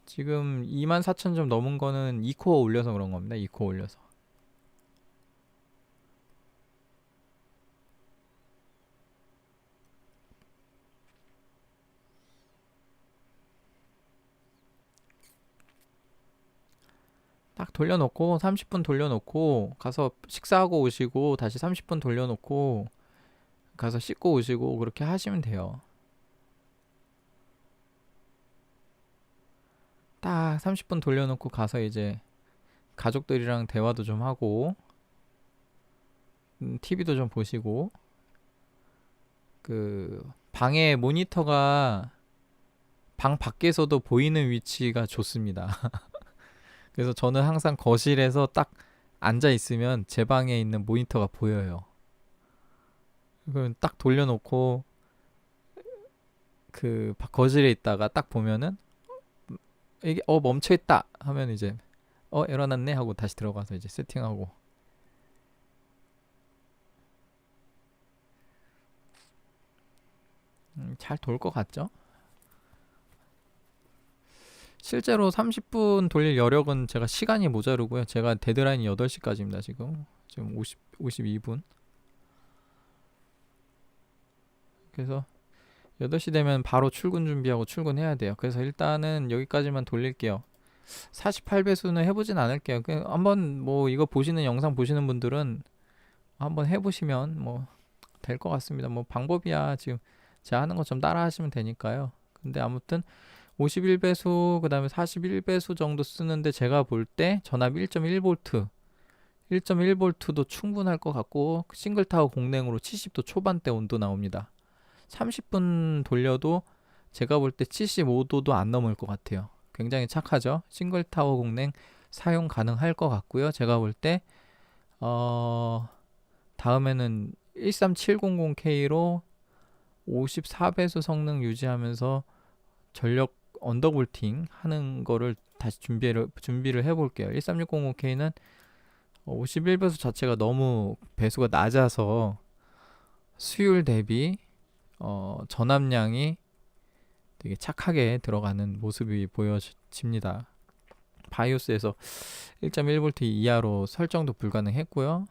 지금 24,000점 넘은 거는 2코어 올려서 그런 겁니다. 2코어 올려서. 딱 돌려놓고 30분 돌려놓고 가서 식사하고 오시고 다시 30분 돌려놓고 가서 씻고 오시고 그렇게 하시면 돼요. 딱 30분 돌려놓고 가서 이제 가족들이랑 대화도 좀 하고 TV도 좀 보시고 그 방에 모니터가 방 밖에서도 보이는 위치가 좋습니다. 그래서 저는 항상 거실에서 딱 앉아 있으면 제 방에 있는 모니터가 보여요. 그럼 딱 돌려놓고 그 거실에 있다가 딱 보면은 이게 멈춰있다 하면 이제 에러 났네 하고 다시 들어가서 이제 세팅하고. 잘 돌 것 같죠? 실제로 30분 돌릴 여력은 제가 시간이 모자르고요. 제가 데드라인이 8시까지입니다. 지금 52분. 그래서 8시 되면 바로 출근 준비하고 출근해야 돼요. 그래서 일단은 여기까지만 돌릴게요. 48배수는 해보진 않을게요. 그냥 한번 뭐 이거 보시는 영상 보시는 분들은 한번 해보시면 뭐 될 것 같습니다. 뭐 방법이야 지금 제가 하는 것좀 따라 하시면 되니까요. 근데 아무튼 51배수 그 다음에 41배수 정도 쓰는데 제가 볼 때 전압 1.1V 1.1V도 충분할 것 같고 싱글타워 공랭으로 70도 초반대 온도 나옵니다. 30분 돌려도 제가 볼 때 75도도 안 넘을 것 같아요. 굉장히 착하죠. 싱글타워 공랭 사용 가능할 것 같고요. 제가 볼 때 다음에는 13700K로 54배수 성능 유지하면서 전력 언더볼팅 하는 거를 다시 준비를 해볼게요. 13600K는 51배수 자체가 너무 배수가 낮아서 수율 대비 전압량이 되게 착하게 들어가는 모습이 보여집니다. 바이오스에서 1.1V 이하로 설정도 불가능했고요.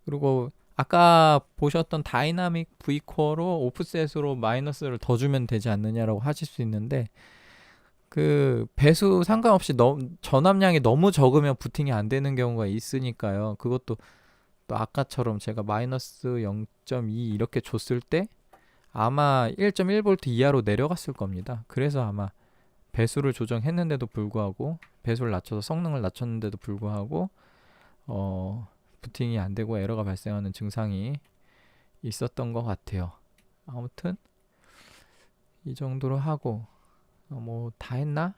그리고 아까 보셨던 다이나믹 V코어로 오프셋으로 마이너스를 더 주면 되지 않느냐라고 하실 수 있는데 그 배수 상관없이 전압량이 너무 적으면 부팅이 안 되는 경우가 있으니까요. 그것도 또 아까처럼 제가 마이너스 0.2 이렇게 줬을 때 아마 1.1V 이하로 내려갔을 겁니다. 그래서 아마 배수를 조정했는데도 불구하고 배수를 낮춰서 성능을 낮췄는데도 불구하고 부팅이 안 되고 에러가 발생하는 증상이 있었던 것 같아요. 아무튼 이 정도로 하고 뭐 다 했나?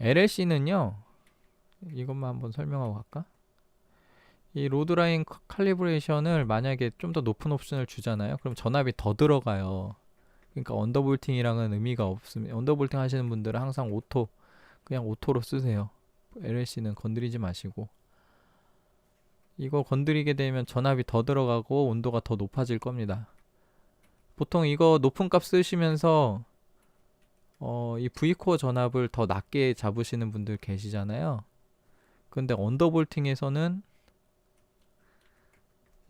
LLC는요, 이것만 한번 설명하고 갈까? 이 로드라인 칼리브레이션을 만약에 좀 더 높은 옵션을 주잖아요. 그럼 전압이 더 들어가요. 그러니까 언더볼팅이랑은 의미가 없습니다. 언더볼팅 하시는 분들은 항상 그냥 오토로 쓰세요. LLC는 건드리지 마시고. 이거 건드리게 되면 전압이 더 들어가고 온도가 더 높아질 겁니다. 보통 이거 높은 값 쓰시면서 이 V코어 전압을 더 낮게 잡으시는 분들 계시잖아요. 근데 언더볼팅에서는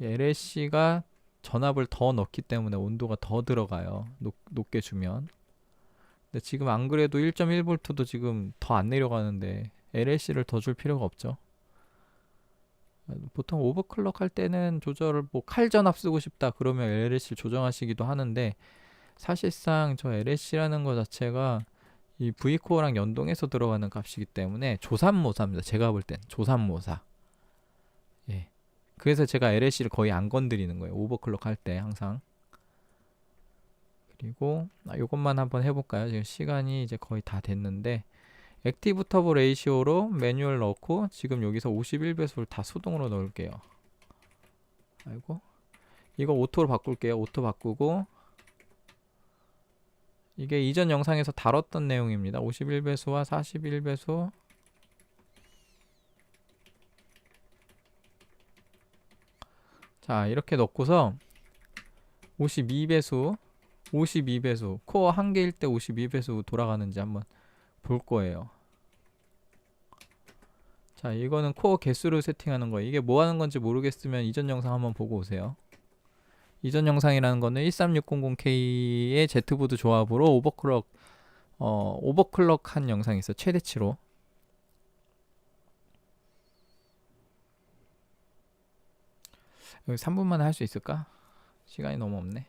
LLC가 전압을 더 넣기 때문에 온도가 더 들어가요. 높게 주면. 근데 지금 안 그래도 1.1V도 지금 더 안 내려가는데 LLC를 더 줄 필요가 없죠. 보통 오버클럭 할 때는 조절을 뭐 칼전압 쓰고 싶다 그러면 LLC를 조정하시기도 하는데, 사실상 저 LLC라는 거 자체가 이 V코어랑 연동해서 들어가는 값이기 때문에 조삼모사입니다. 제가 볼 땐 조삼모사. 예. 그래서 제가 LLC를 거의 안 건드리는 거예요. 오버클럭 할 때 항상. 그리고 이것만 한번 해볼까요? 지금 시간이 이제 거의 다 됐는데, 액티브 터보 레이시오로 매뉴얼 넣고 지금 여기서 51배수를 다 수동으로 넣을게요. 아이고, 이거 오토로 바꿀게요. 오토 바꾸고, 이게 이전 영상에서 다뤘던 내용입니다. 51배수와 41배수. 자, 이렇게 넣고서 52배수 코어 1개일 때 52배수 돌아가는지 한번 볼 거예요. 자, 이거는 코어 개수를 세팅하는 거예요. 이게 뭐 하는 건지 모르겠으면 이전 영상 한번 보고 오세요. 이전 영상이라는 거는 13600K의 Z보드 조합으로 오버클럭 한 영상이 있어요. 최대치로. 여기 3분만에 할 수 있을까? 시간이 너무 없네.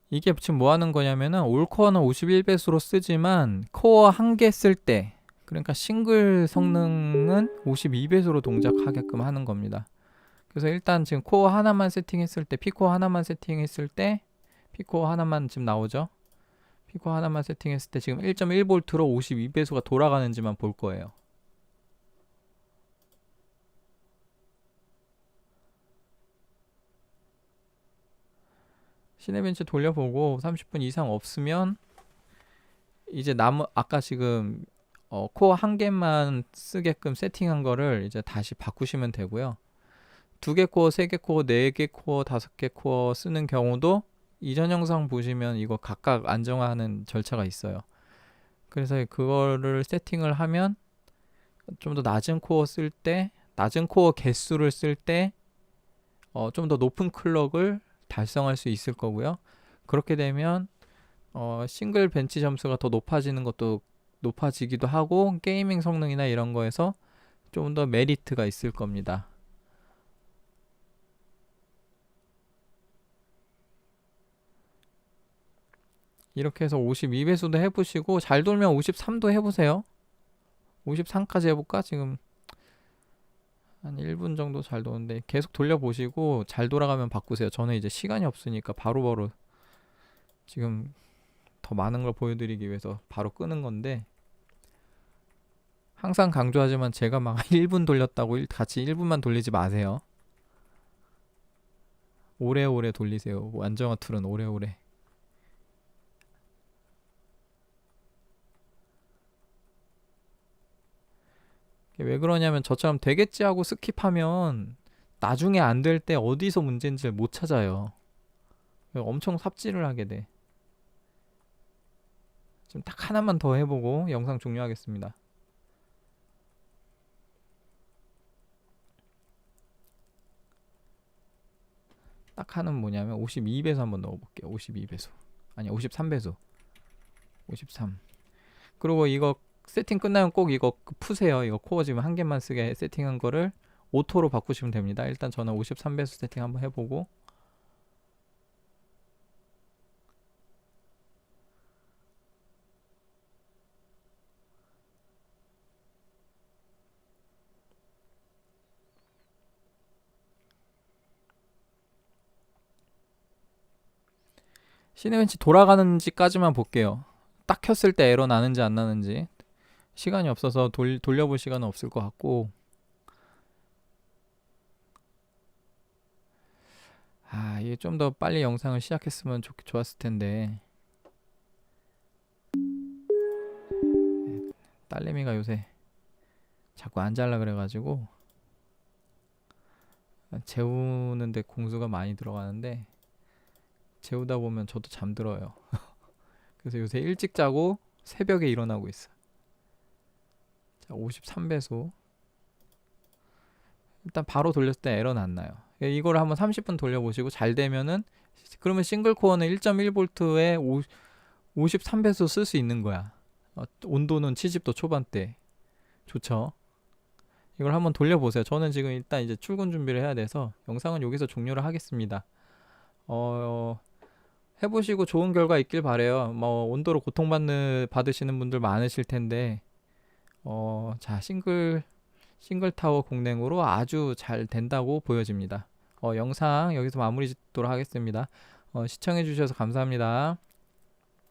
이게 지금 뭐 하는 거냐면은 올 코어는 51배수로 쓰지만 코어 1개 쓸 때, 그러니까 싱글 성능은 52배수로 동작하게끔 하는 겁니다. 그래서 일단 지금 코어 하나만 세팅했을 때, P코어 하나만 세팅했을 때, P코어 하나만 지금 나오죠? P코어 하나만 세팅했을 때 지금 1.1V로 52배수가 돌아가는지만 볼 거예요. 시네벤치 돌려보고 30분 이상 없으면 이제 아까 지금 코어 1개만 쓰게끔 세팅한 거를 이제 다시 바꾸시면 되고요. 2개 코어, 3개 코어, 4개 코어, 5개 코어 쓰는 경우도 이전 영상 보시면 이거 각각 안정화하는 절차가 있어요. 그래서 그거를 세팅을 하면 좀 더 낮은 코어 쓸 때, 낮은 코어 개수를 쓸 때 좀 더 높은 클럭을 달성할 수 있을 거고요. 그렇게 되면 싱글 벤치 점수가 더 높아지는 것도 높아지기도 하고, 게이밍 성능이나 이런 거에서 좀 더 메리트가 있을 겁니다. 이렇게 해서 52배수도 해보시고, 잘 돌면 53도 해보세요. 53까지 해볼까? 지금 한 1분 정도 잘 도는데 계속 돌려보시고 잘 돌아가면 바꾸세요. 저는 이제 시간이 없으니까 바로바로 지금 더 많은 걸 보여드리기 위해서 바로 끄는 건데, 항상 강조하지만 제가 막 1분 돌렸다고 같이 1분만 돌리지 마세요. 오래오래 돌리세요. 안정화 툴은 오래오래. 왜 그러냐면 저처럼 되겠지 하고 스킵하면 나중에 안 될 때 어디서 문제인지를 못 찾아요. 엄청 삽질을 하게 돼. 지금 딱 하나만 더 해보고 영상 종료하겠습니다. 딱 하는 뭐냐면 52배속 한번 넣어볼게요. 52배속 아니 53배속 53. 그리고 이거 세팅 끝나면 꼭 이거 푸세요. 이거 코어 지금 한 개만 쓰게 세팅한 거를 오토로 바꾸시면 됩니다. 일단 저는 53배속 세팅 한번 해보고 시네벤치 돌아가는지까지만 볼게요. 딱 켰을 때 에러 나는지 안 나는지. 시간이 없어서 돌려볼 시간은 없을 것 같고. 이게 좀 더 빨리 영상을 시작했으면 좋았을 텐데. 딸내미가 요새 자꾸 안 잘라 그래가지고 재우는데 공수가 많이 들어가는데 재우다 보면 저도 잠들어요. 그래서 요새 일찍 자고 새벽에 일어나고 있어. 자, 53배속. 일단 바로 돌렸을 때 에러는 안 나요. 이거를 한번 30분 돌려보시고 잘 되면은 그러면 싱글 코어는 1.1V에 53배속 쓸 수 있는 거야. 온도는 70도 초반대. 좋죠. 이걸 한번 돌려보세요. 저는 지금 일단 이제 출근 준비를 해야 돼서 영상은 여기서 종료를 하겠습니다. 해보시고 좋은 결과 있길 바래요. 뭐 온도로 받으시는 분들 많으실 텐데 자 싱글 타워 공랭으로 아주 잘 된다고 보여집니다. 영상 여기서 마무리 짓도록 하겠습니다. 시청해 주셔서 감사합니다.